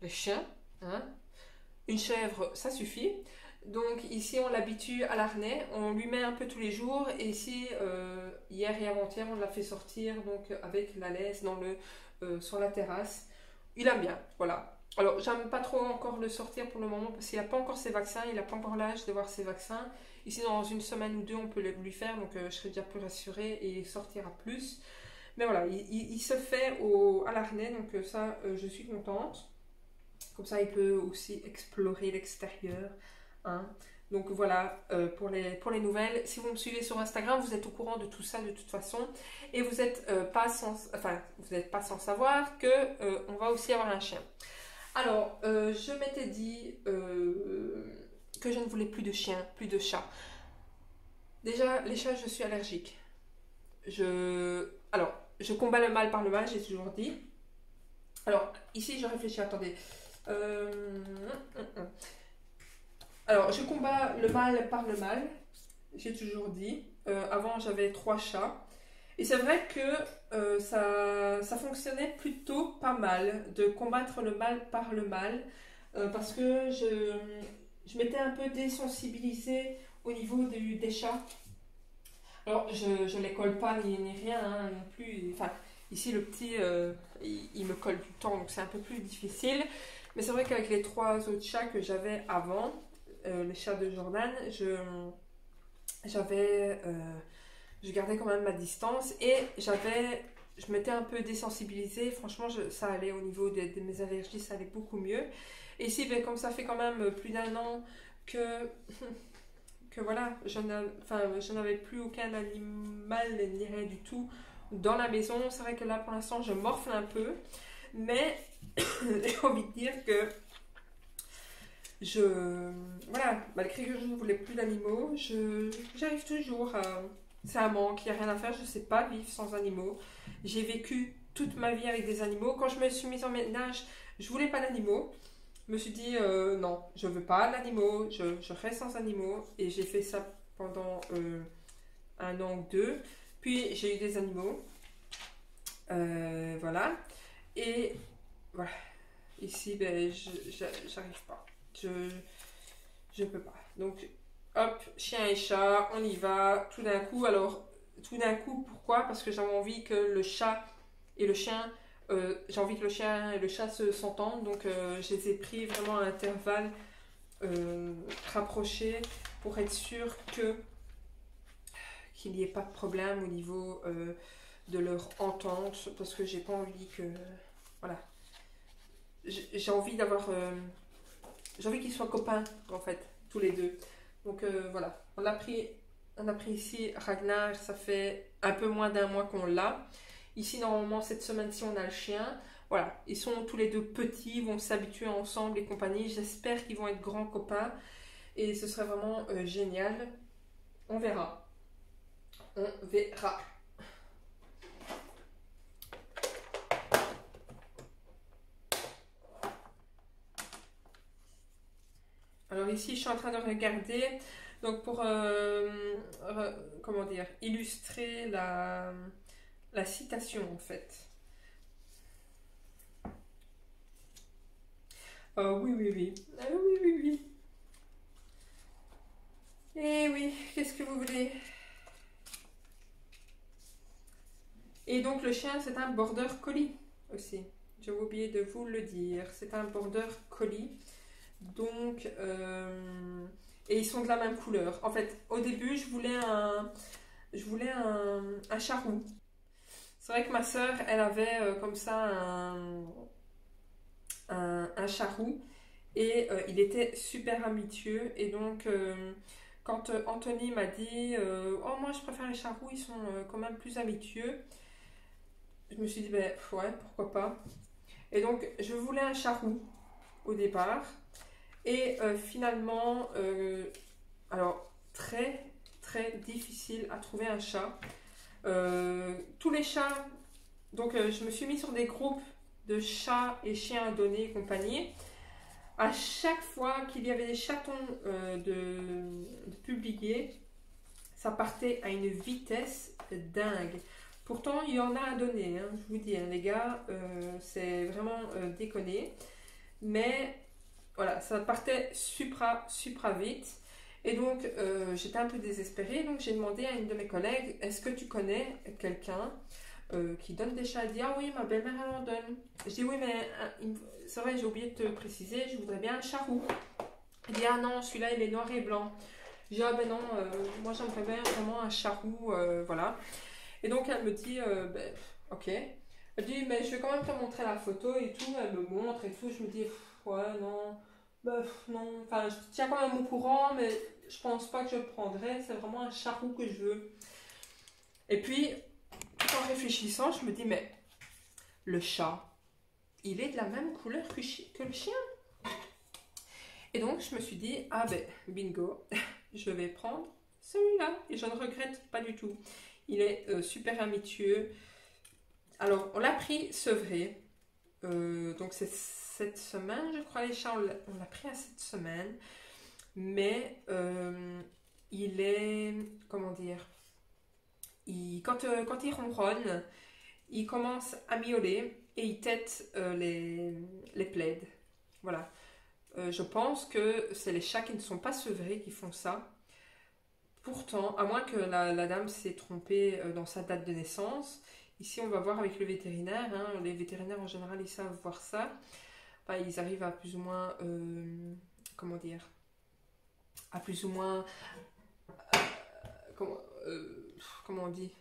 Speaker 1: les chiens, hein. Une chèvre, ça suffit. Donc ici on l'habitue à l'arnais, on lui met un peu tous les jours et ici hier et avant-hier on l'a fait sortir donc avec la laisse sur la terrasse. Il aime bien, voilà. Alors, j'aime pas trop encore le sortir pour le moment parce qu'il n'a pas encore ses vaccins, il n'a pas encore l'âge de voir ses vaccins. Ici, dans une semaine ou deux, on peut lui faire, donc je serai déjà plus rassurée et il sortira plus. Mais voilà, il se fait à l'arnais, donc ça, je suis contente. Comme ça, il peut aussi explorer l'extérieur, hein. Donc voilà, pour les nouvelles. Si vous me suivez sur Instagram, vous êtes au courant de tout ça de toute façon. Et vous n'êtes pas sans savoir que on va aussi avoir un chien. Alors, je m'étais dit que je ne voulais plus de chiens, plus de chats. Déjà, les chats, je suis allergique. Alors, je combats le mal par le mal, j'ai toujours dit. Alors, ici, je réfléchis, attendez. Alors, je combats le mal par le mal, j'ai toujours dit. Avant, j'avais 3 chats. Et c'est vrai que ça fonctionnait plutôt pas mal de combattre le mal par le mal. Parce que je m'étais un peu désensibilisée au niveau des chats. Alors, je ne les colle pas ni rien, hein, non plus. Enfin, ici, le petit, il me colle tout le temps, donc c'est un peu plus difficile. Mais c'est vrai qu'avec les 3 autres chats que j'avais avant, les chats de Jordan, je gardais quand même ma distance et je m'étais un peu désensibilisée. Franchement, ça allait au niveau de mes allergies, ça allait beaucoup mieux. Et ici, ben, comme ça fait quand même plus d'1 an que voilà, je n'avais plus aucun animal ni rien du tout dans la maison. C'est vrai que là, pour l'instant, je morfle un peu. Mais j'ai envie de dire que voilà, malgré que je ne voulais plus d'animaux, j'arrive toujours à... C'est un manque, il n'y a rien à faire, je ne sais pas vivre sans animaux. J'ai vécu toute ma vie avec des animaux. Quand je me suis mise en ménage, je ne voulais pas d'animaux. Je me suis dit, non, je ne veux pas d'animaux, je reste sans animaux. Et j'ai fait ça pendant 1 an ou 2. Puis j'ai eu des animaux. Voilà. Et voilà. Ici, ben, j'arrive pas. Je peux pas. Donc, hop, chien et chat, on y va. Tout d'un coup, pourquoi? Parce que j'avais envie que le chat et le chien, j'ai envie que le chien et le chat s'entendent. Donc, je les ai pris vraiment à intervalles rapprochés pour être sûr que qu'il n'y ait pas de problème au niveau de leur entente, parce que j'ai pas envie que... Voilà. J'ai envie d'avoir... j'ai envie qu'ils soient copains, en fait, tous les deux. Donc voilà, on a pris ici Ragnar, ça fait un peu moins d'un mois qu'on l'a. Ici, normalement, cette semaine-ci, on a le chien. Voilà, ils sont tous les deux petits, ils vont s'habituer ensemble et compagnie. J'espère qu'ils vont être grands copains et ce serait vraiment génial. On verra. On verra. Alors ici, je suis en train de regarder, donc pour, comment dire, illustrer la citation en fait. Oui, oui, oui. Oui, oui, oui. Eh oui, qu'est-ce que vous voulez? Et donc le chien, c'est un border collie aussi. J'ai oublié de vous le dire. C'est un border collie. Donc, et ils sont de la même couleur. En fait, au début, je voulais un charroux. C'est vrai que ma soeur, elle avait comme ça un charroux et il était super amitieux. Et donc, quand Anthony m'a dit oh, moi je préfère les charroux, ils sont quand même plus amitieux, je me suis dit ben ouais, pourquoi pas. Et donc, je voulais un charroux au départ. Et finalement, alors très très difficile à trouver un chat. Tous les chats, donc je me suis mis sur des groupes de chats et chiens à donner et compagnie. À chaque fois qu'il y avait des chatons de publier, ça partait à une vitesse dingue. Pourtant, il y en a à donner, hein, je vous dis, hein, les gars, c'est vraiment déconné. Mais voilà, ça partait super vite. Et donc, j'étais un peu désespérée. Donc, j'ai demandé à une de mes collègues, est-ce que tu connais quelqu'un qui donne des chats? Elle dit, ah oui, ma belle-mère, elle en donne. Je dis, oui, mais c'est vrai, j'ai oublié de te préciser, je voudrais bien un charroux. Elle dit, ah non, celui-là, il est noir et blanc. Je dis, ah ben non, moi, j'aimerais bien vraiment un charroux, voilà. Et donc, elle me dit, ben, ok. Elle dit, mais je vais quand même te montrer la photo et tout. Elle me montre et tout. Je me dis, ouais, non. Bah, non, enfin, je tiens quand même au courant, mais je pense pas que je le prendrai. C'est vraiment un charroux que je veux. Et puis, tout en réfléchissant, je me dis, mais le chat, il est de la même couleur que le chien. Et donc, je me suis dit, ah ben, bingo, je vais prendre celui-là. Et je ne regrette pas du tout. Il est super amitieux. Alors, on l'a pris sevré. Donc, c'est cette semaine, je crois, les chats, on l'a pris à cette semaine. Mais il est, comment dire, quand il ronronne, il commence à miauler et il tète les plaids. Voilà. Je pense que c'est les chats qui ne sont pas sevrés qui font ça. Pourtant, à moins que la dame s'est trompée dans sa date de naissance, ici on va voir avec le vétérinaire. Hein. Les vétérinaires en général ils savent voir ça. Enfin, ils arrivent à plus ou moins, comment dire, à plus ou moins, comment on dit,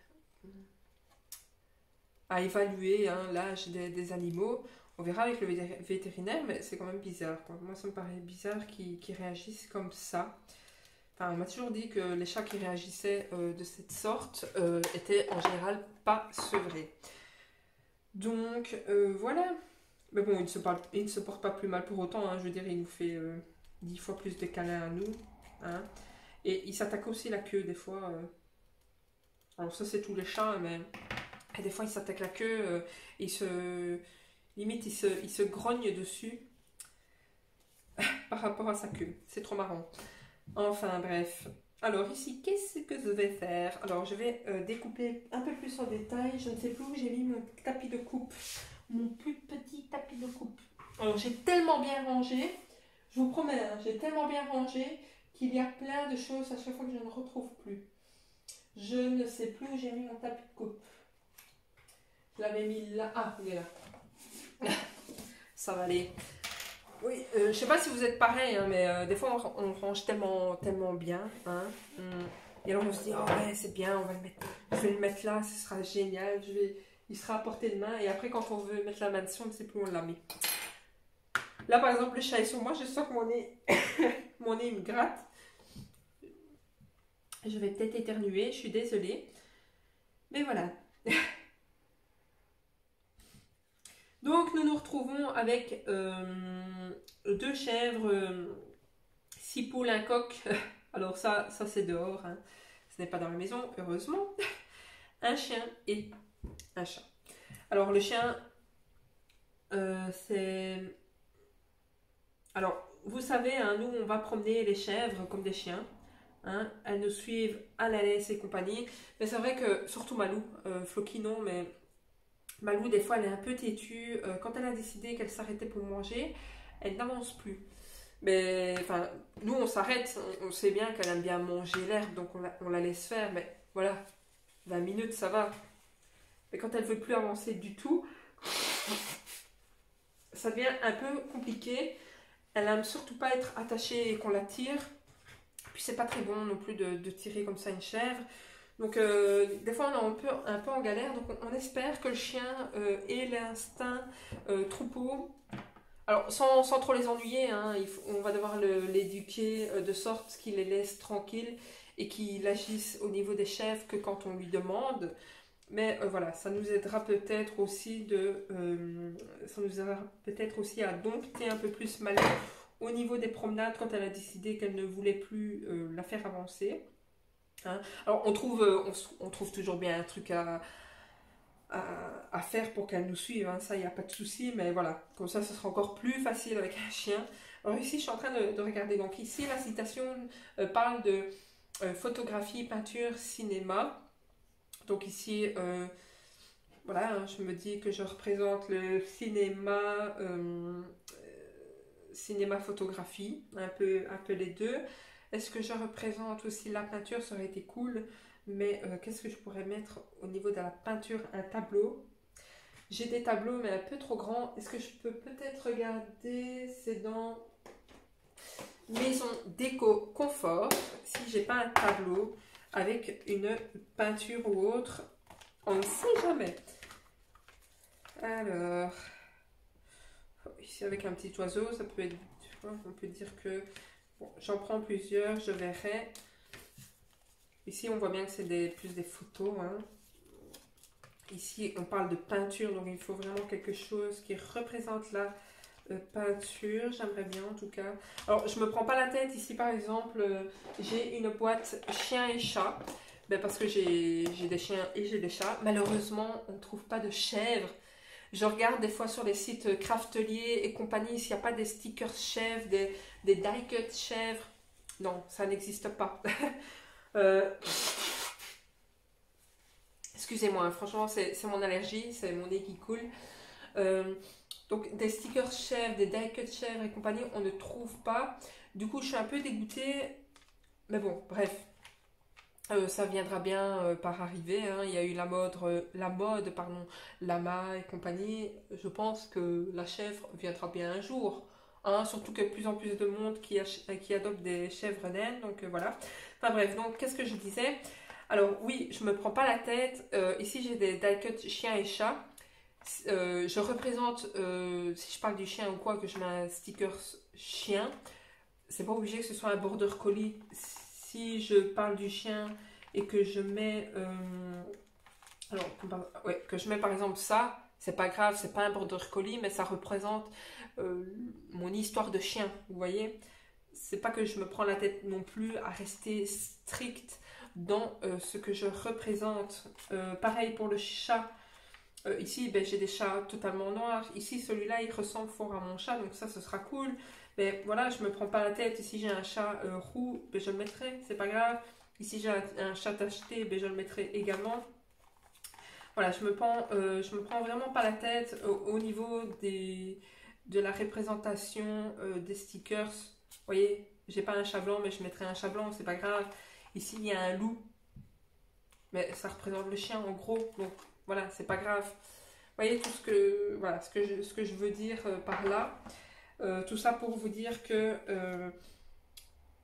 Speaker 1: à évaluer hein, l'âge des animaux. On verra avec le vétérinaire, mais c'est quand même bizarre, quoi. Moi, ça me paraît bizarre qu'ils réagissent comme ça. Enfin, on m'a toujours dit que les chats qui réagissaient de cette sorte étaient en général pas sevrés. Donc, voilà. Mais bon, il ne se porte pas plus mal pour autant. Hein. Je veux dire, il nous fait 10 fois plus de câlins à nous. Hein. Et il s'attaque aussi la queue, des fois. Alors ça, c'est tous les chats, mais... Et des fois, il s'attaque la queue, limite, il se grogne dessus par rapport à sa queue. C'est trop marrant. Enfin, bref. Alors ici, qu'est-ce que je vais faire? Alors, je vais découper un peu plus en détail. Je ne sais plus où j'ai mis mon tapis de coupe. Mon plus petit tapis de coupe. Alors, j'ai tellement bien rangé. Je vous promets, hein, j'ai tellement bien rangé qu'il y a plein de choses à chaque fois que je ne retrouve plus. Je ne sais plus où j'ai mis mon tapis de coupe. Je l'avais mis là. Ah, il est là. Ça va aller. Oui, je sais pas si vous êtes pareil, hein, mais des fois on range tellement bien. Hein. Et alors on se dit, oh ouais, c'est bien, je vais le mettre là, ce sera génial, il sera à portée de main. Et après, quand on veut mettre la main dessus, on ne sait plus où on l'a mis. Là, par exemple, le chat est sur moi, je sens que mon nez, mon nez me gratte. Je vais peut-être éternuer, je suis désolée. Mais voilà. Donc, nous nous retrouvons avec 2 chèvres, 6 poules, un coq. Alors ça c'est dehors, hein. Ce n'est pas dans la maison, heureusement. Un chien et un chat. Alors, le chien, c'est... Alors, vous savez, hein, nous, on va promener les chèvres comme des chiens. Hein. Elles nous suivent à la laisse et compagnie. Mais c'est vrai que, surtout Malou, Floki non, mais Malou, des fois, elle est un peu têtue. Quand elle a décidé qu'elle s'arrêtait pour manger, elle n'avance plus. Mais, enfin, nous, on s'arrête. On sait bien qu'elle aime bien manger l'herbe, donc on la laisse faire. Mais voilà, 20 minutes, ça va. Mais quand elle veut plus avancer du tout, ça devient un peu compliqué. Elle aime surtout pas être attachée et qu'on la tire. Puis c'est pas très bon non plus de tirer comme ça une chèvre. Donc des fois on est un peu en galère. Donc on espère que le chien ait l'instinct troupeau. Alors sans trop les ennuyer, hein, on va devoir l'éduquer de sorte qu'il les laisse tranquilles et qu'il agisse au niveau des chèvres que quand on lui demande. Mais voilà, ça nous aidera peut-être aussi à dompter un peu plus Malou au niveau des promenades quand elle a décidé qu'elle ne voulait plus la faire avancer. Hein. Alors on trouve toujours bien un truc à faire pour qu'elle nous suive, hein. Ça il n'y a pas de souci, mais voilà, comme ça ce sera encore plus facile avec un chien. Alors ici je suis en train de regarder, donc ici la citation parle de photographie, peinture, cinéma. Donc ici, voilà, hein, je me dis que je représente le cinéma-photographie, un peu les deux. Est-ce que je représente aussi la peinture? Ça aurait été cool, mais qu'est-ce que je pourrais mettre au niveau de la peinture? Un tableau. J'ai des tableaux, mais un peu trop grands. Est-ce que je peux peut-être regarder? C'est dans Maison Déco Confort. Si j'ai pas un tableau avec une peinture ou autre, on ne sait jamais. Alors, ici avec un petit oiseau, ça peut être, on peut dire que bon, j'en prends plusieurs, je verrai. Ici, on voit bien que c'est plus des photos. Hein. Ici, on parle de peinture, donc il faut vraiment quelque chose qui représente la peinture. J'aimerais bien en tout cas. Alors, je me prends pas la tête. Ici, par exemple, j'ai une boîte chien et chat. Ben, parce que j'ai des chiens et j'ai des chats. Malheureusement, on ne trouve pas de chèvres. Je regarde des fois sur les sites Craftelier et compagnie s'il n'y a pas des stickers chèvres, des die-cut chèvres. Non, ça n'existe pas. Excusez-moi, hein, franchement, c'est mon allergie, c'est mon nez qui coule. Donc, des stickers chèvres, des die-cut chèvres et compagnie, on ne trouve pas. Du coup, je suis un peu dégoûtée. Mais bon, bref. Ça viendra bien par arriver. Hein. Il y a eu la mode, lama et compagnie. Je pense que la chèvre viendra bien un jour. Hein. Surtout qu'il y a de plus en plus de monde qui adopte des chèvres naines. Donc voilà. Enfin bref, donc qu'est-ce que je disais? Alors oui, je me prends pas la tête. Ici j'ai des die-cut chiens et chats. Je représente, si je parle du chien ou quoi, que je mets un sticker chien. C'est pas obligé que ce soit un border collie. Si je parle du chien et que je mets que je mets par exemple ça, c'est pas grave, c'est pas un border collie, mais ça représente mon histoire de chien, vous voyez. C'est pas que je me prends la tête non plus à rester stricte dans ce que je représente. Pareil pour le chat. Ici, ben, j'ai des chats totalement noirs. Ici, celui-là, il ressemble fort à mon chat, donc ça, ce sera cool. Mais voilà, je me prends pas la tête. Ici, j'ai un chat roux, ben, je le mettrai, c'est pas grave. Ici, j'ai un chat tacheté, ben, je le mettrai également. Voilà, je me prends vraiment pas la tête au niveau de la représentation des stickers. Vous voyez, j'ai pas un chat blanc, mais je mettrai un chat blanc, c'est pas grave. Ici, il y a un loup, mais ça représente le chien en gros, donc voilà, c'est pas grave. Vous voyez tout ce que je veux dire par là. Tout ça pour vous dire que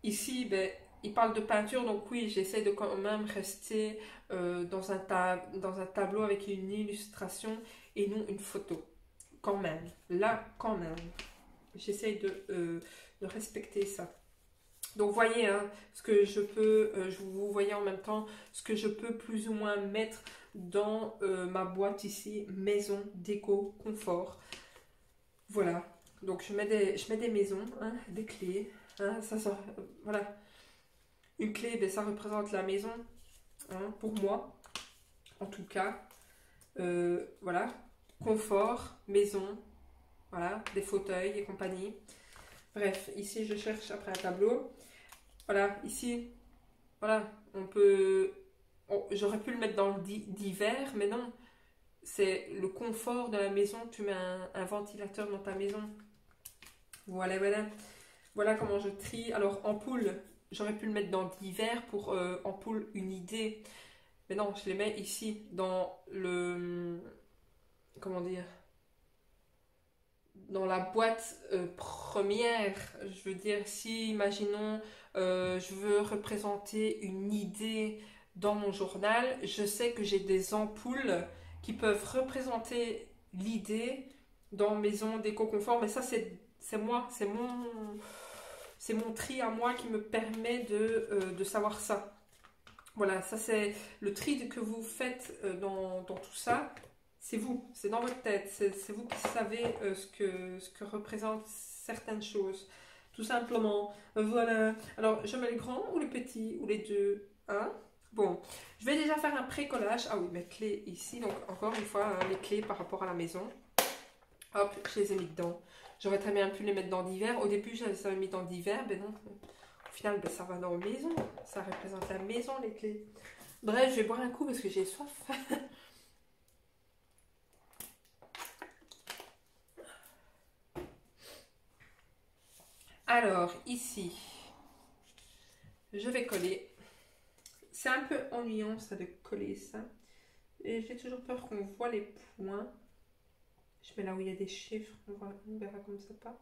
Speaker 1: ici, ben, il parle de peinture, donc oui, j'essaie de quand même rester dans un tableau avec une illustration et non une photo. Quand même. Là, quand même. J'essaie de respecter ça. Donc voyez, hein, ce que je peux, vous voyez en même temps, ce que je peux plus ou moins mettre dans ma boîte ici, maison, déco, confort. Voilà. Donc je mets des maisons, hein, des clés. Hein, voilà. Une clé, ben, ça représente la maison, hein, pour moi, en tout cas. Voilà. Confort, maison, voilà, des fauteuils et compagnie. Bref, ici je cherche après un tableau. Voilà, ici, voilà, j'aurais pu le mettre dans le d'hiver, mais non. C'est le confort de la maison. Tu mets un ventilateur dans ta maison. Voilà, voilà. Voilà comment je trie. Alors, ampoule, j'aurais pu le mettre dans d'hiver pour ampoule une idée. Mais non, je les mets ici, dans le... Comment dire? Dans la boîte première. Je veux dire, si, imaginons, je veux représenter une idée dans mon journal, je sais que j'ai des ampoules qui peuvent représenter l'idée dans Maison Déco Confort. Mais ça, c'est moi, c'est mon tri à moi qui me permet de savoir ça. Voilà, ça c'est le tri que vous faites dans tout ça. C'est vous, c'est dans votre tête, c'est vous qui savez ce que représentent certaines choses. Tout simplement. Voilà. Alors, je mets le grand ou le petit ou les deux, hein? Bon, je vais déjà faire un pré-collage. Ah oui, mes clés ici. Donc, encore une fois, hein, les clés par rapport à la maison. Hop, je les ai mis dedans. J'aurais très bien pu les mettre dans d'hiver. Au début, je les avais mis dans d'hiver, mais non. Au final, ben, ça va dans la maison. Ça représente la maison, les clés. Bref, je vais boire un coup parce que j'ai soif. Alors, ici, je vais coller. C'est un peu ennuyant, ça, de coller ça. Et j'ai toujours peur qu'on voit les points. Je mets là où il y a des chiffres. On verra comme ça pas.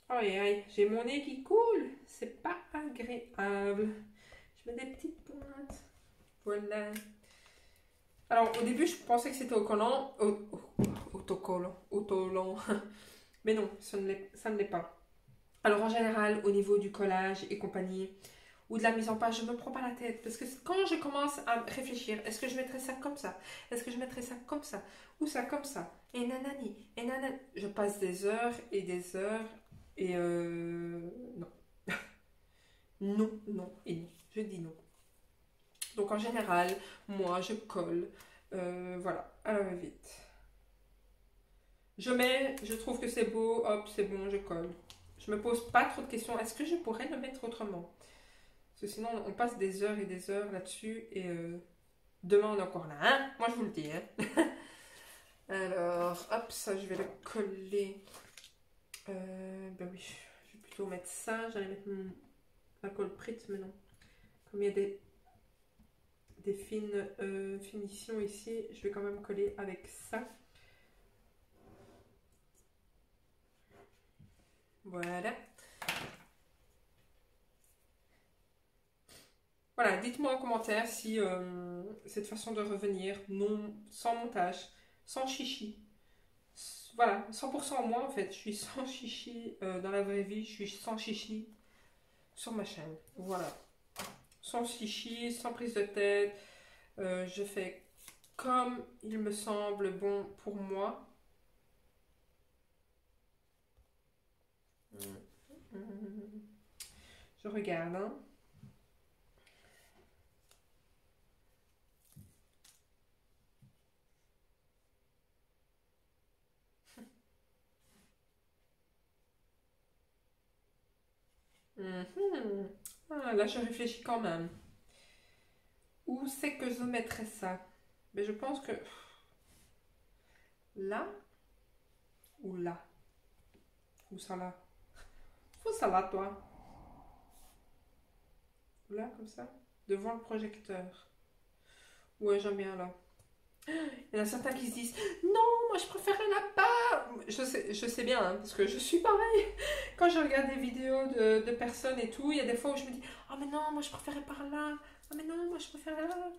Speaker 1: Aïe, aïe, j'ai mon nez qui coule. C'est pas agréable. Je mets des petites pointes. Voilà. Alors, au début, je pensais que c'était autocollant. Autocollant. Mais non, ça ne l'est pas. Alors, en général, au niveau du collage et compagnie, ou de la mise en page, je ne me prends pas la tête. Parce que quand je commence à réfléchir, est-ce que je mettrais ça comme ça? Est-ce que je mettrais ça comme ça? Ou ça comme ça? Et nanani, et nanani. Je passe des heures et des heures. Et non. Non, non et non. Je dis non. Donc en général, moi, je colle. Voilà, à la va-vite. Je trouve que c'est beau, hop, c'est bon, je colle. Je me pose pas trop de questions. Est-ce que je pourrais le mettre autrement? Parce que sinon, on passe des heures et des heures là-dessus. Et demain, on est encore là. Hein? Moi, je vous le dis. Hein? Alors, hop, ça, je vais le coller. Ben oui, je vais plutôt mettre ça. J'allais mettre la colle prite, mais non. Comme il y a des fines finitions ici, je vais quand même coller avec ça. Voilà. Voilà, dites-moi en commentaire si cette façon de revenir, non, sans montage, sans chichi. Voilà, 100% moi en fait, je suis sans chichi dans la vraie vie, je suis sans chichi sur ma chaîne. Voilà, sans chichi, sans prise de tête, je fais comme il me semble bon pour moi. Je regarde, hein. Ah, là, je réfléchis quand même. Où c'est que je mettrais ça? Mais je pense que là ou là. Où ça là? Où ça là, toi? Là, comme ça? Devant le projecteur. Ouais, j'aime bien là. Il y en a certains qui se disent non, moi je préfère là-bas. Je sais bien, hein, parce que je suis pareil. Quand je regarde des vidéos de personnes et tout, il y a des fois où je me dis ah, mais non, moi je préférais par là. Ah, mais non, moi je préférais là.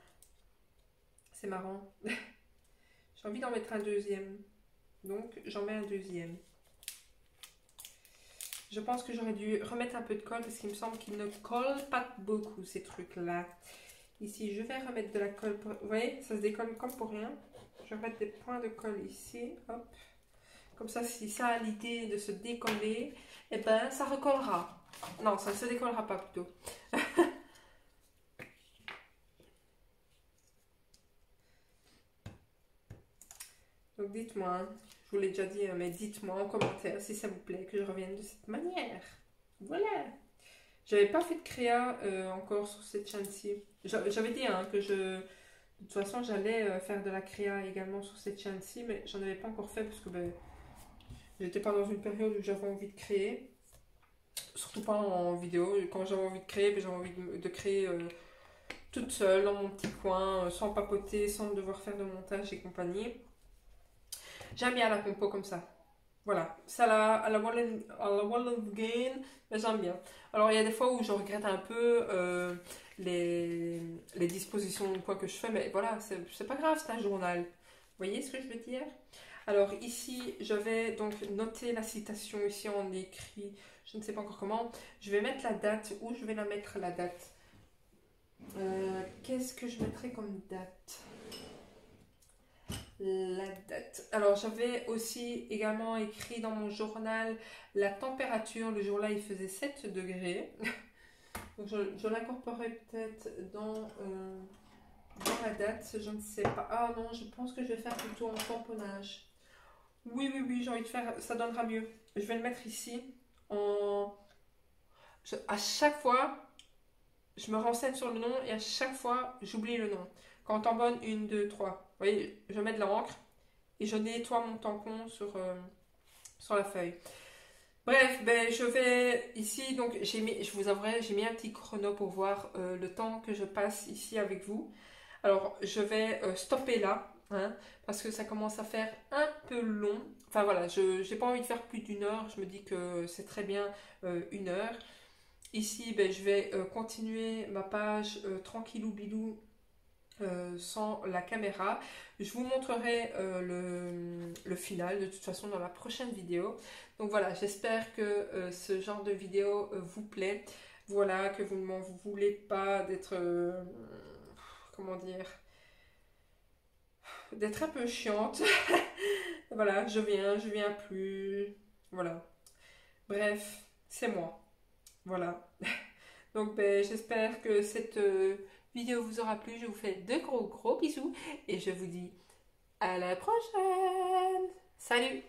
Speaker 1: C'est marrant. J'ai envie d'en mettre un deuxième. Donc j'en mets un deuxième. Je pense que j'aurais dû remettre un peu de colle parce qu'il me semble qu'il ne colle pas beaucoup ces trucs-là. Ici, je vais remettre de la colle. Vous voyez, ça se décolle comme pour rien. Je vais mettre des points de colle ici. Hop. Comme ça, si ça a l'idée de se décoller, eh ben, ça recollera. Non, ça ne se décollera pas plutôt. Donc dites-moi, hein, je vous l'ai déjà dit, hein, mais dites-moi en commentaire si ça vous plaît que je revienne de cette manière. Voilà. J'avais pas fait de créa encore sur cette chaîne-ci. J'avais dit hein, que de toute façon j'allais faire de la créa également sur cette chaîne-ci, mais j'en avais pas encore fait parce que ben, j'étais pas dans une période où j'avais envie de créer. Surtout pas en vidéo. Quand j'avais envie de créer, ben, j'avais envie de créer toute seule dans mon petit coin, sans papoter, sans devoir faire de montage et compagnie. J'aime bien la compo comme ça. Voilà, ça à la wall of gain, mais j'aime bien. Alors il y a des fois où je regrette un peu les dispositions de quoi que je fais, mais voilà, c'est pas grave, c'est un journal. Vous voyez ce que je veux dire? Alors ici, je vais donc noter la citation ici en écrit, je ne sais pas encore comment. Je vais mettre la date, où je vais la mettre la date. Qu'est-ce que je mettrai comme date? La date. Alors j'avais aussi également écrit dans mon journal la température. Le jour-là il faisait 7 degrés. Donc je l'incorporerai peut-être dans la date. Je ne sais pas. Ah non, je pense que je vais faire plutôt en tamponnage. Oui, oui, oui, j'ai envie de faire. Ça donnera mieux. Je vais le mettre ici. À chaque fois, je me renseigne sur le nom et à chaque fois, j'oublie le nom. Quand on tamponne 1, 2, 3. Vous voyez, je mets de l'encre et je nettoie mon tampon sur la feuille. Bref, ben, je vais ici, donc je vous avouerai, j'ai mis un petit chrono pour voir le temps que je passe ici avec vous. Alors, je vais stopper là, hein, parce que ça commence à faire un peu long. Enfin voilà, je n'ai pas envie de faire plus d'1 heure, je me dis que c'est très bien 1 heure. Ici, ben, je vais continuer ma page tranquillou bilou sans la caméra. Je vous montrerai le final de toute façon dans la prochaine vidéo. Donc voilà, j'espère que ce genre de vidéo vous plaît. Voilà, que vous ne m'en voulez pas d'être... comment dire, d'être un peu chiante. Voilà, je viens plus. Voilà. Bref, c'est moi. Voilà. Donc ben, j'espère que cette vidéo vous aura plu. Je vous fais de gros bisous et je vous dis à la prochaine. Salut!